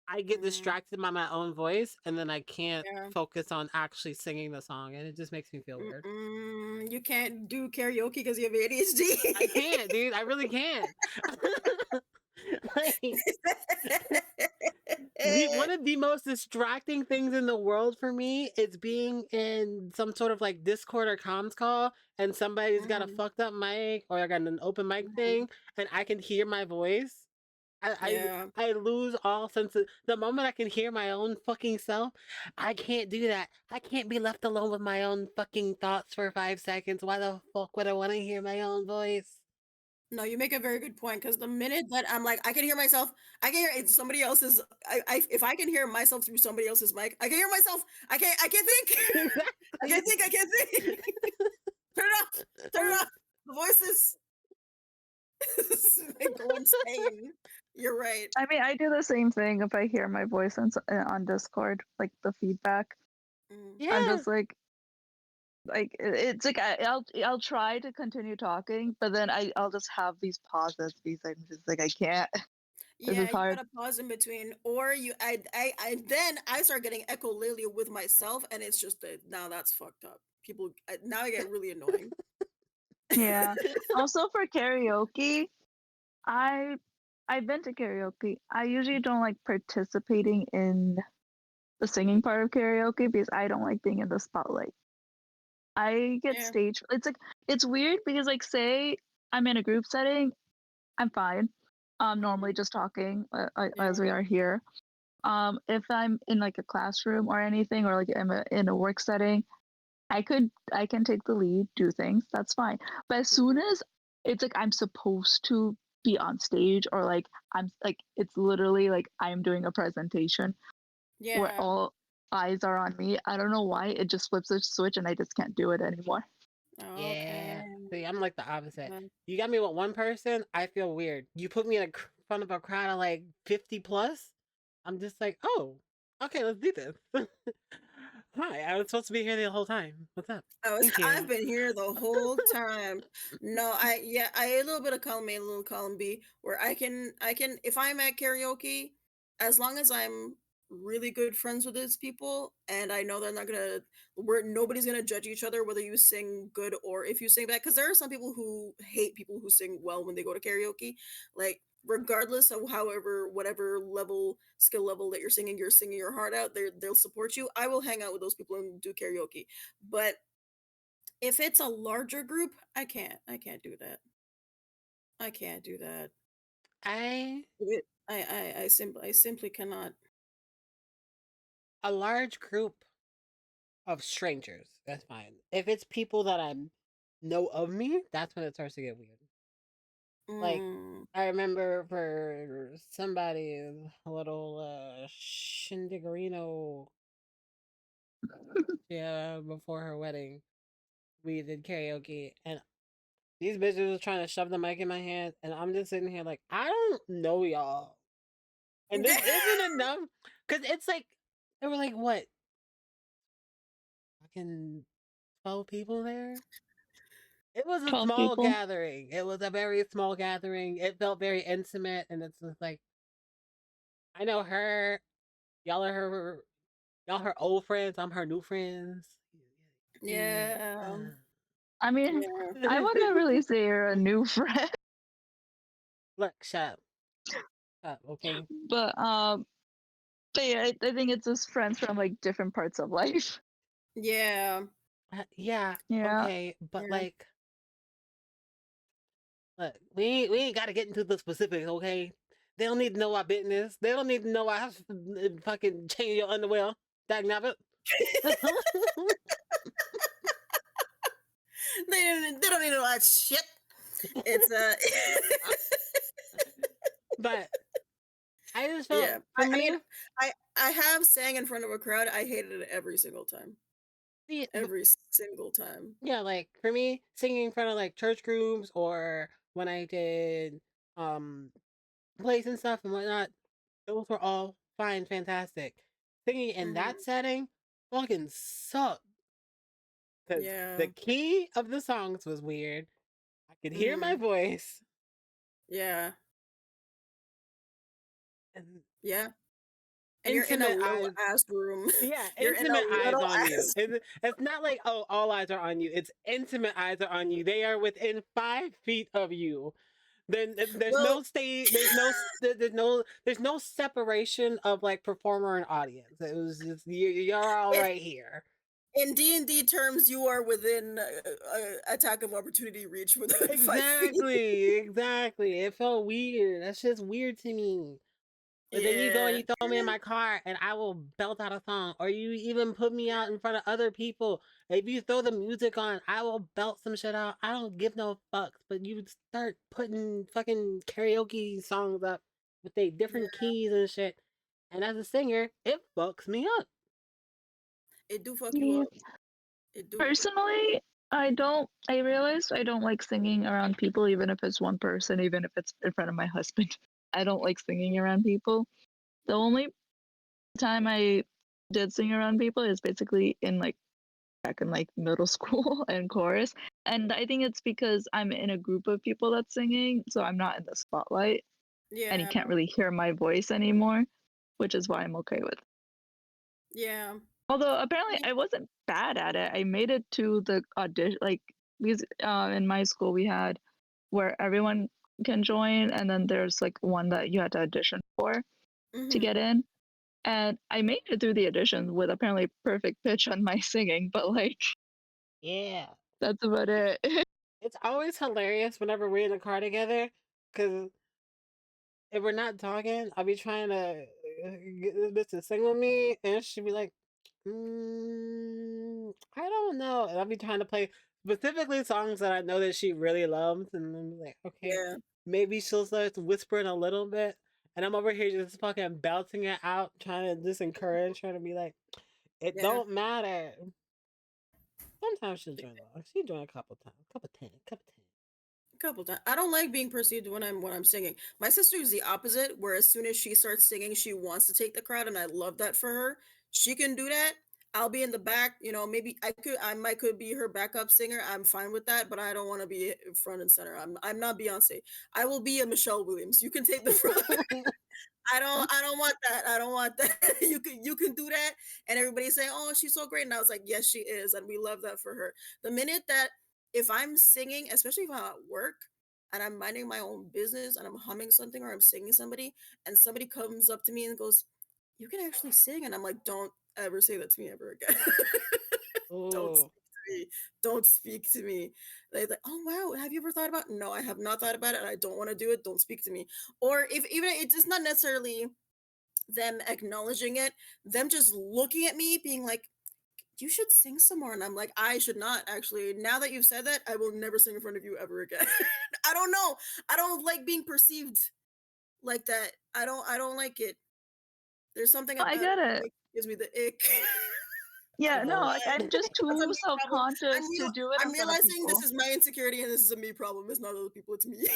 I get Mhm. distracted by my own voice and then I can't Yeah. focus on actually singing the song and it just makes me feel weird. Mm-mm. You can't do karaoke because you have I ADHD. can't, dude. I really can't. like one of the most distracting things in the world for me is being in some sort of like Discord or comms call and somebody's got a Mhm. fucked up mic or I got an open mic Mhm. thing and I can hear my voice. Yeah. I lose all sense of the moment I can hear my own fucking self. I can't do that. I can't be left alone with my own fucking thoughts for 5 seconds. Why the fuck would I want to hear my own voice? No, you make a very good point because the minute that I'm like, I can hear myself, I can hear it's somebody else's. If I can hear myself through somebody else's mic, I can hear myself. I can't think. I Exactly. can't think. I can't think. Turn it off. Turn it off. The voices go insane. You're right. I mean, I do the same thing if I hear my voice on Discord, like the feedback. Mm. I'm Yeah. just it's like I'll try to continue talking, but then I'll just have these pauses because I'm just like I can't. This Yeah, is you hard. gotta pause in between, or then I start getting echolalia with myself, and it's just that now that's fucked up. People now I get really annoying. Yeah. Also for karaoke, I I've been to karaoke. I usually don't like participating in the singing part of karaoke because I don't like being in the spotlight. I get Yeah. stage. It's like it's weird because like say I'm in a group setting, I'm fine. Normally Mhm. just talking as Yeah. we are here. If I'm in like a classroom or anything, or like in a work setting, I can take the lead, do things. That's fine. But as soon Mhm. as it's like I'm supposed to be on stage, or like I'm like it's literally like I'm doing a presentation where Yeah. all eyes are on me. I don't know why it just flips a switch and I just can't do it anymore. Okay. Yeah. See, I'm like the opposite. Well, You got me with one person, I feel weird. You put me in a front of a crowd of like 50 plus, I'm just like, oh, okay, let's do this. Hi, I was supposed to be here the whole time. What's up? Thank I've you. been here the whole time. No, I a little bit of column A, a little column B, where I can if I'm at karaoke, as long as I'm really good friends with these people and I know they're not gonna we're nobody's gonna judge each other whether you sing good or if you sing bad. Because there are some people who hate people who sing well when they go to karaoke. Like regardless of however whatever level skill level that you're singing your heart out, they'll support you. I will hang out with those people and do karaoke. But if it's a larger group, I can't do that. I can't do that. I I simply cannot. A large group of strangers, that's fine. If it's people that I know of me, that's when it starts to get weird. Like Mm. I remember for somebody a little shindigarino, yeah, before her wedding, we did karaoke and these bitches was trying to shove the mic in my hand and I'm just sitting here like, I don't know y'all. And this isn't enough. Cause it's like there were like what, fucking 12 people there? It was a 12 small people. gathering. It was a very small gathering. It felt very intimate, and it's just like I know her. Y'all are her. Y'all her old friends. I'm her new friends. Yeah. Yeah. I mean, Yeah. I wouldn't really say you're a new friend, Look, shut up. Shut up, okay. but but yeah, I think it's just friends from like different parts of life. Yeah. Yeah. Yeah. Okay, but Yeah. like, look, we ain't got to get into the specifics, okay? They don't need to know our business. They don't need to know I fucking change your underwear. Dag nabbit. They don't need to know that shit. It's But I just felt yeah. for I mean me, I have sang in front of a crowd. I hated it every single time. see, Every single time. yeah, like for me, singing in front of like church groups or when I did um plays and stuff and whatnot, those were all fine, fantastic. Singing in Mhm. that setting fucking sucked because the Yeah. key of the songs was weird. I could hear my Mhm. voice Yeah. and Yeah. And you're in a intimate little eyes. ass room. Yeah, You're in a intimate eyes little on you. ass. It's not like, oh, all eyes are on you. It's intimate eyes are on you. They are within 5 feet of you. Then there's Well, no state. There's no separation of like performer and audience. It was just you're all if right here. in D&D terms, you are within attack of opportunity reach within 5 feet. Exactly. It felt weird. That's just weird to me. But then you go and Yeah. you throw me in my car and I will belt out a song. Or you even put me out in front of other people. If you throw the music on, I will belt some shit out. I don't give no fucks. But you start putting fucking karaoke songs up with they different Yeah. keys and shit. And as a singer, it fucks me up. It do fuck you Yeah. up. It do. Personally, I don't. I realize I don't like singing around people, even if it's one person, even if it's in front of my husband. I don't like singing around people. The only time I did sing around people is basically in like back in like middle school and chorus. And I think it's because I'm in a group of people that's singing, so I'm not in the spotlight and you Yeah. can't really hear my voice anymore, which is why I'm okay with it. Yeah. Although apparently I wasn't bad at it. I made it to the audition like because in my school we had where everyone can join and then there's like one that you had to audition for to Mhm. get in. And I made it through the audition with apparently perfect pitch on my singing, but like Yeah. that's about it. It's always hilarious whenever we're in the car together. Because if we're not talking, I'll be trying to get this bitch to sing with me. And she'll be like, I don't know. And I'll be trying to play specifically songs that I know that she really loves. And I'm like, okay, Yeah. maybe she'll start whispering a little bit. And I'm over here just fucking belting it out, trying to just encourage her to be like, it Yeah. don't matter. Sometimes she'll join along. She'll join a couple times, couple ten. couple times. I don't like being perceived when I'm singing. My sister is the opposite, where as soon as she starts singing, she wants to take the crowd, and I love that for her. She can do that. I'll be in the back, maybe I might could be her backup singer. I'm fine with that, but I don't want to be front and center. I'm not Beyonce. I will be a Michelle Williams. You can take the front. I don't want that. I don't want that. You can do that. And everybody's saying, "Oh, she's so great." And I was like, "Yes, she is." And we love that for her. The minute that if I'm singing, especially if I'm at work and I'm minding my own business and I'm humming something or I'm singing somebody and somebody comes up to me and goes, "You can actually sing." And I'm like, "Don't ever say that to me ever again." Don't Oh, speak to me. Don't speak to me. They're like, "Oh wow, have you ever thought about?" No, I have not thought about it, and I don't want to do it. Don't speak to me. Or if even it's not necessarily them acknowledging it, them just looking at me, being like, "You should sing some more," and I'm like, "I should not actually." Now that you've said that, I will never sing in front of you ever again. I don't know. I don't like being perceived like that. I don't like it. There's something I about it get that it. gives me the ick. I Yeah, don't know no, uh, like why. I'm just That's a too me problem. self-conscious to do it I'm in front of realizing this people. is my insecurity and this is a me problem. It's not other people, it's me.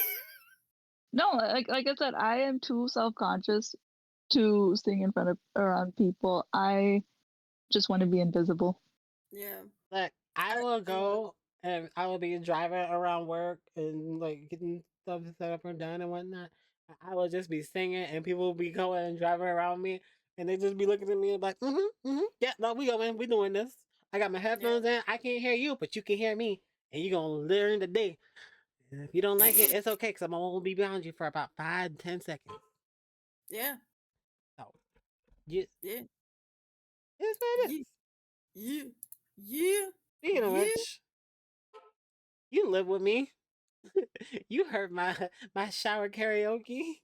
No, like I said, I am too self-conscious to sing in front of around people. I just want to be invisible. Yeah. like I I will I don't know. go and I will be driving around work and like getting stuff set up and done and whatnot. I will just be singing and people will be going and driving around me and they just be looking at me and be like, yeah, no, we going, we doing this. I got my Yeah. headphones in. I can't hear you, but you can hear me, and you gonna learn the day. And if you don't like it, it's okay, cause I'm gonna be behind you for about 5, 10 seconds. Yeah. So, you, Yeah. it's what it is. Yeah. Yeah. Yeah. Speaking of Yeah. which, you live with me. You heard my shower karaoke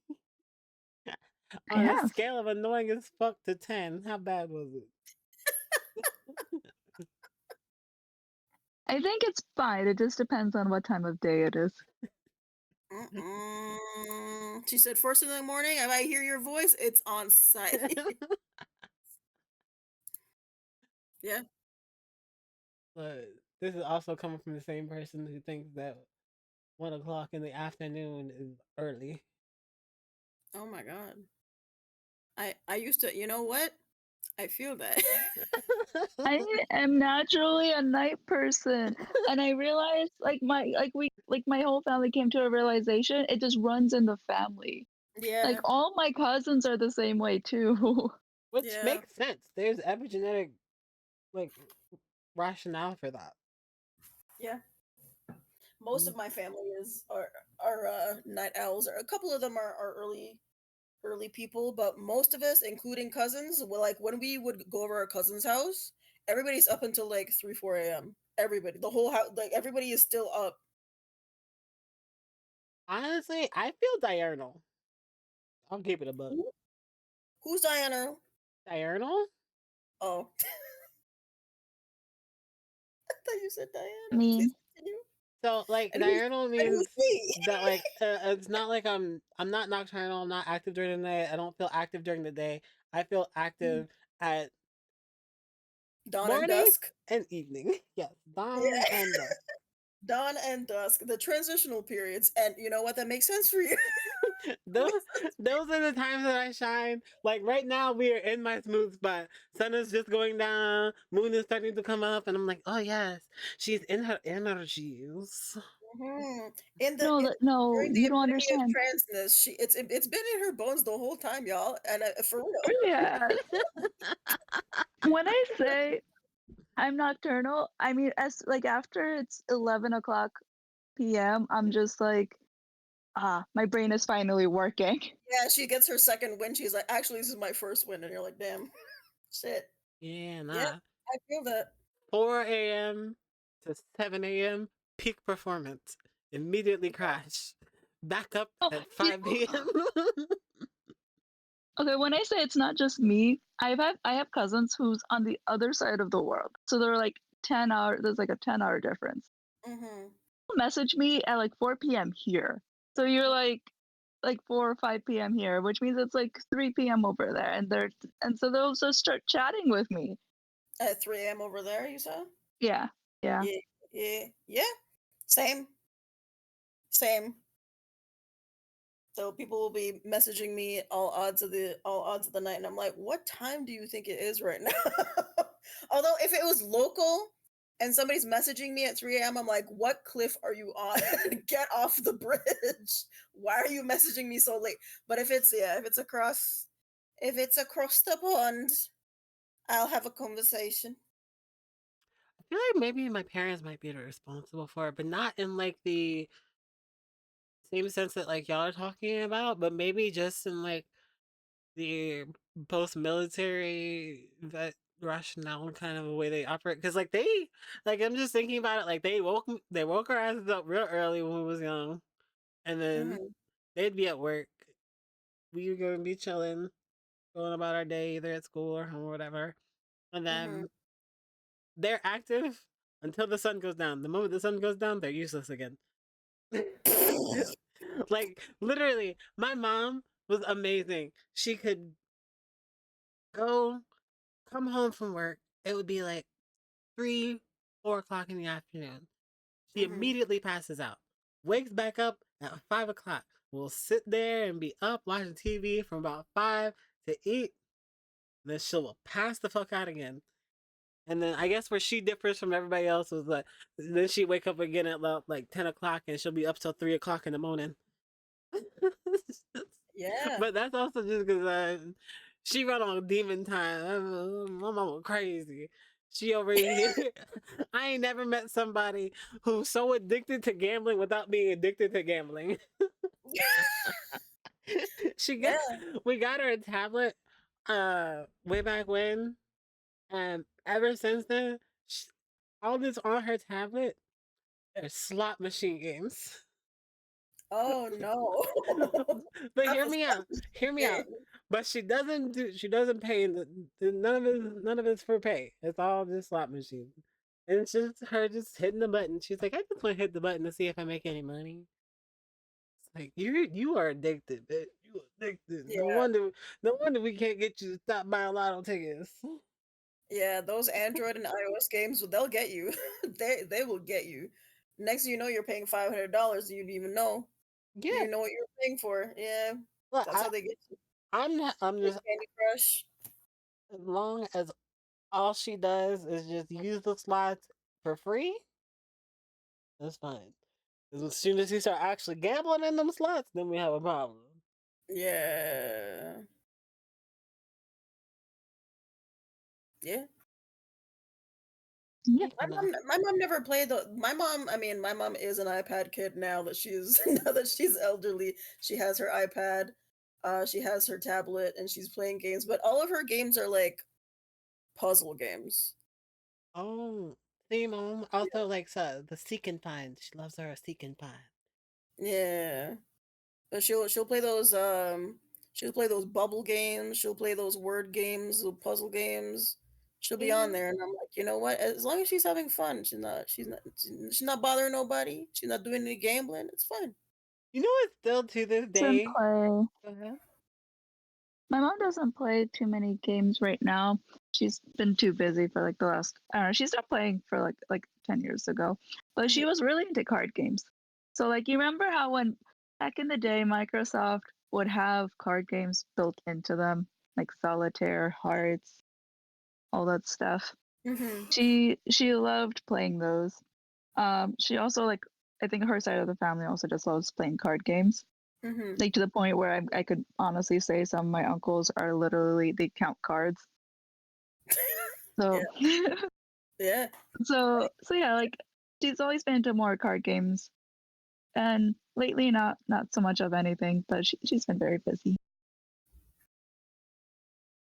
I on a have. scale of annoying as fuck to 10. How bad was it? I think it's fine. It just depends on what time of day it is. She said, "First in the morning, if I hear your voice, it's on site." Yeah. But this is also coming from the same person who thinks that 1 o'clock in the afternoon is early. Oh my god. I used to, you know what? I feel that. I am naturally a night person, and I realized like my whole family came to a realization it just runs in the family. Like Yeah. all my cousins are the same way too. Which Yeah. makes sense. There's epigenetic like rationale for that. Yeah. Most Mm. of my family are night owls. Or a couple of them are early people, but most of us, including cousins, well, like when we would go over our cousin's house, everybody's up until like 3, 4 a.m. Everybody, the whole house, like everybody is still up. Honestly, I feel diurnal. I'll keep it a book. Who- Who's Diana? Diurnal? Oh, I thought you said I Diana. Please mean, continue. So like And diurnal who's means me? that like it's not like I'm not nocturnal. I'm not active during the night. I don't feel active during the day. I feel active at Dawn and morning dusk. and evening. Yes, dawn Yeah. and dusk. Dawn and dusk, the transitional periods, and you know what? That makes sense for you. That those makes sense. those are the times that I shine. Like right now, we are in my smooth spot. Sun is just going down. Moon is starting to come up, and I'm like, oh yes, she's in her energies. Mhm. In the no, in, no, during the you don't epitome of understand. transness, it's been in her bones the whole time, y'all, and for real. Yeah, when I say I'm nocturnal, I mean as like after it's 11 o'clock p.m., I'm just like, ah, my brain is finally working. Yeah, she gets her second win. She's like, actually, this is my first win, and you're like, damn, shit. Yeah, Yeah, nah. I feel that. 4 a.m. to 7 a.m. peak performance. Immediately crash. Back up Oh, at you, 5 p.m. okay, when I say it's not just me, I have cousins who's on the other side of the world. So they're like 10 hour there's like a 10-hour difference. Mm-hmm. Message me at like 4 p.m. here. So you're like 4 or 5 p.m. here, which means it's like 3 p.m. over there and so they'll just start chatting with me. At 3 a.m. over there, you saw? Yeah. Yeah. Yeah, yeah, yeah. Same, Same. So people will be messaging me all odds of the night, and I'm like, what time do you think it is right now? Although if it was local and somebody's messaging me at 3 a.m., I'm like, what cliff are you on? Get off the bridge. Why are you messaging me so late? But if it's across the pond, I'll have a conversation. I feel like maybe my parents might be responsible for it, but not in like the same sense that like y'all are talking about, but maybe just in like the post-military vet rationale kind of the way they operate. Because like I'm just thinking about it, like they woke our asses up real early when we was young, and then Hmm. they'd be at work. We were gonna be chilling, going about our day either at school or home or whatever, and Hmm. then they're active until the sun goes down. The moment the sun goes down, they're useless again. Like literally, my mom was amazing. She could go come home from work. It would be like 3, 4 o'clock in the afternoon. She Hmm. immediately passes out, wakes back up at 5 o'clock. We'll sit there and be up watching TV from about 5 to 8. Then she'll pass the fuck out again. And then I guess where she differs from everybody else is like, then she wake up again at like 10 o'clock and she'll be up till 3 o'clock in the morning. Yeah. But that's also just because she run on demon time. My mama crazy. She over here. I ain't never met somebody who's so addicted to gambling without being addicted to gambling. she got Yeah. we got her a tablet way back when, and ever since then, all this on her tablet are slot machine games. Oh no. But Not hear the me out. selfish Hear me out. game. But she doesn't pay none of it's for pay. It's all just slot machine. And it's just her just hitting the button. She's like, I just want to hit the button to see if I make any money. It's like you are addicted, bitch. You addicted. Yeah. No wonder we can't get you to stop buying lotto tickets. Yeah, those Android and iOS games, they'll get you. They will get you. Next thing you know, you're paying $500. You didn't even know. You Yeah. didn't know what you were paying for. Yeah, But that's how they get you. I'm Like just Candy Crush. as long as all she does is just use the slots for free, that's fine. 'Cause as soon as you start actually gambling in them slots, then we have a problem. Yeah. Yeah. Yeah. Speaking of, My mom never played the. My mom. I mean, my mom is an iPad kid now that she's now that she's elderly. She has her iPad. She has her tablet, and she's playing games. But all of her games are like puzzle games. oh, see, mom also likes the seek and find. She loves her seek and find. Yeah. But she'll play those bubble games, she'll play those word games, the puzzle games. She'll be on Yeah. there and I'm like, you know what? As long as she's having fun, she's not bothering nobody. She's not doing any gambling. It's fine. You know what? Still to this Doesn't day. play. Go ahead. My mom doesn't play too many games right now. She's been too busy for like the last. I don't know. She stopped playing for like 10 years ago, but Mhm. she was really into card games. So like, you remember how when back in the day, Microsoft would have card games built into them, like Solitaire, Hearts, all that stuff. Mhm. She loved playing those. She also like, I think her side of the family also just loves playing card games. Mhm. Like to the point where I could honestly say some of my uncles are literally they count cards. Yeah. So Yeah. so yeah, like she's always been into more card games, and lately not so much of anything, but she's been very busy.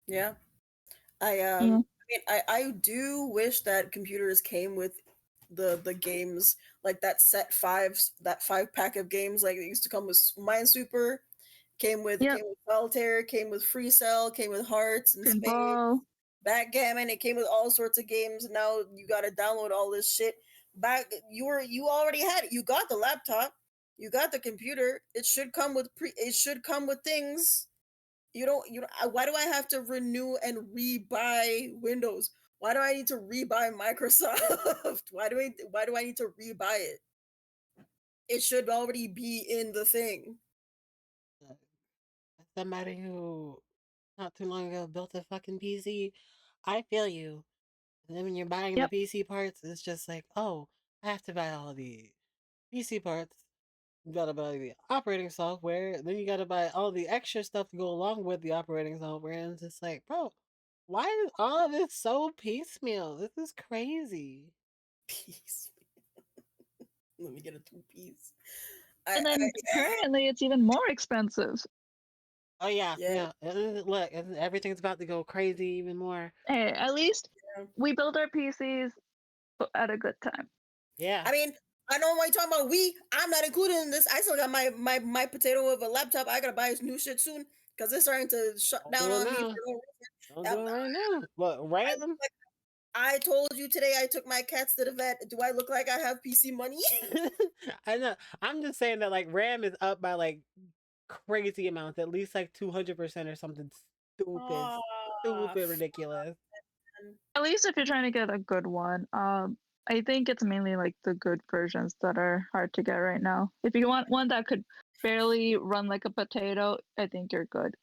Yeah. Yeah, I mean I do wish that computers came with the games like that 5 pack of games like it used to come with Minesweeper, yep, came with Solitaire, came with Free Cell, came with Hearts and Spades, pinball. Backgammon. It came with all sorts of games. Now you got to download all this shit. You already had it. You got the laptop. You got the computer. It should come with things. Why do I have to renew and rebuy Windows? Why do I need to rebuy Microsoft? Why do I need to rebuy it? It should already be in the thing. Uh, Somebody who not too long ago built a fucking PC, I feel you. And then when you're buying the Yep. PC parts, it's just like, oh, I have to buy all the PC parts. You gotta buy the operating software. Then you gotta buy all the extra stuff to go along with the operating software. And it's just like, bro, why is all of this so piecemeal? This is crazy. Piece. Let me get a two-piece. And I then currently it's even more expensive. Oh yeah, yeah, yeah. Look, everything's about to go crazy even more. Hey, at least yeah. we build our PCs at a good time. Yeah. I mean, I know what you're talking about. I'm not included in this. I still got my potato of a laptop. I gotta buy his new shit soon because it's starting to shut Don't down do it on me for now. no Don't reason. do it right now. Look, RAM. I told you today I took my cats to the vet. Do I look like I have PC money? I know. I'm just saying that like RAM is up by like crazy amounts, at least like 200% or something stupid, Ah, stupid ridiculous. fun. At least if you're trying to get a good one. I think it's mainly like the good versions that are hard to get right now. If you want one that could barely run like a potato, I think you're good.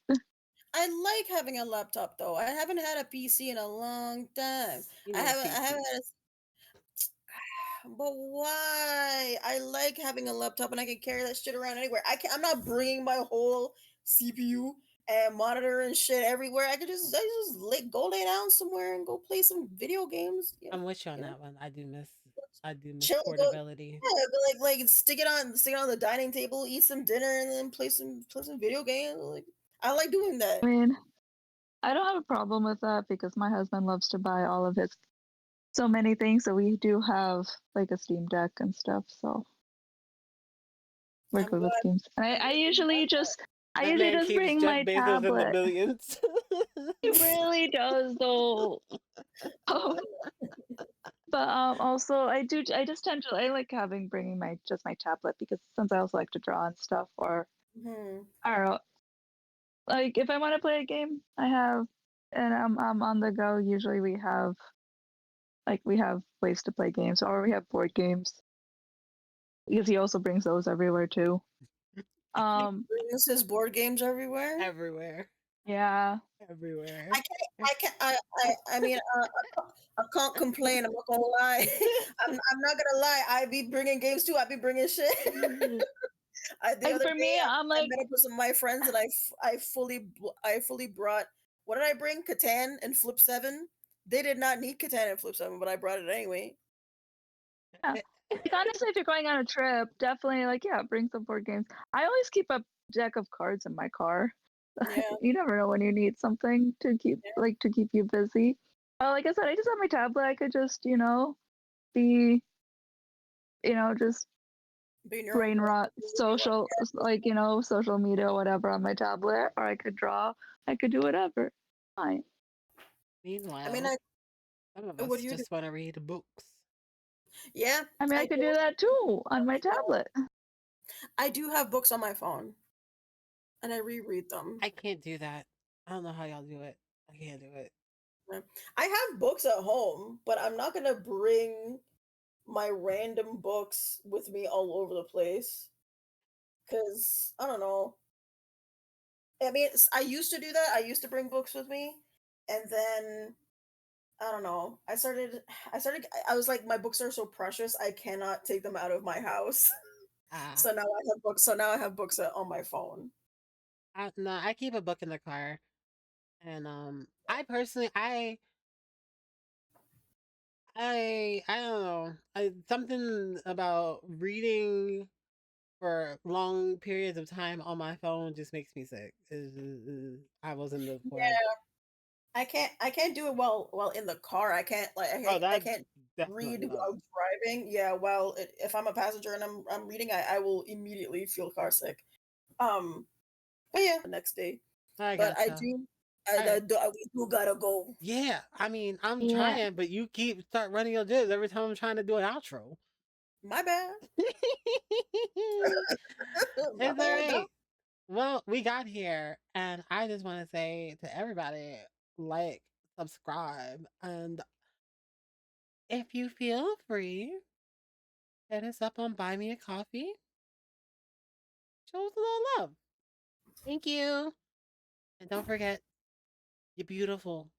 I like having a laptop though. I haven't had a PC in a long time. You I need a haven't I PC. haven't had a but why? I like having a laptop and I can carry that shit around anywhere. I'm not bringing my whole CPU and monitor and shit everywhere. Go lay down somewhere and go play some video games. I'm with you on You know, that one. I do miss chill. Go portability. yeah, go like stick it on the dining table, eat some dinner, and then play some video games. Like I like doing that. I mean, I don't have a problem with that because my husband loves to buy all of his so many things. So we do have like a Steam Deck and stuff. So we're I'm good with glad. games. And I'm glad you got that. I That usually man just keeps bring Jeff my Bezos in the tablet. millions. He really does though. Oh, But also I just tend to I like having bringing my just my tablet because since I also like to draw and stuff or mhm. I don't know, like if I want to play a game I have and I'm on the go. Usually we have ways to play games or we have board games because he also brings those everywhere too. He Um brings his board games everywhere. Everywhere. yeah. Everywhere. I can't. I mean, I can't complain. I'm not gonna lie. I'm not gonna lie. I be bringing games too. I be bringing shit. The Like other for day, me I'm I like met up with some of my friends, and I fully brought. What did I bring? Catan and Flip 7. They did not need Catan and Flip 7, but I brought it anyway. yeah. Like honestly if you're going on a trip definitely like yeah bring some board games. I always keep a deck of cards in my car. Yeah, You never know when you need something yeah. to keep you busy. Like I said, I just have my tablet. I could just, be, just Being your own brain boss. rot like, social media, whatever on my tablet, or I could draw. I could do whatever. Fine. I mean, Meanwhile, some of what us do you do? just want to read books. Yeah, I mean, I I could do. do that too on my tablet. I do have books on my phone, and I reread them. I can't do that. I don't know how y'all do it. I can't do it. Yeah. I have books at home, but I'm not gonna bring my random books with me all over the place because I don't know. I mean, I used to do that. I used to bring books with me, and then I don't know. I was like, my books are so precious. I cannot take them out of my house. Ah, So now I have books. So now I have books on my phone. no, I keep a book in the car, and I personally, I don't know. Something about reading for long periods of time on my phone just makes me sick. I wasn't built for it. Yeah, I can't do it while in the car. I can't like Oh, I that can't read definitely not. while driving. Yeah, if I'm a passenger and I'm reading, I will immediately feel car sick. Um, but yeah, the next day. I But I gotcha. do, I we do gotta go. Yeah, I mean, I'm Yeah. trying, but you keep start running your jibs every time I'm trying to do an outro. My bad. My It's all bad, dog. right. Well, we got here, and I just want to say to everybody, like, subscribe, and if you feel free, hit us up on Buy Me a Coffee. Show us a little love. Thank you. And don't forget, you're beautiful.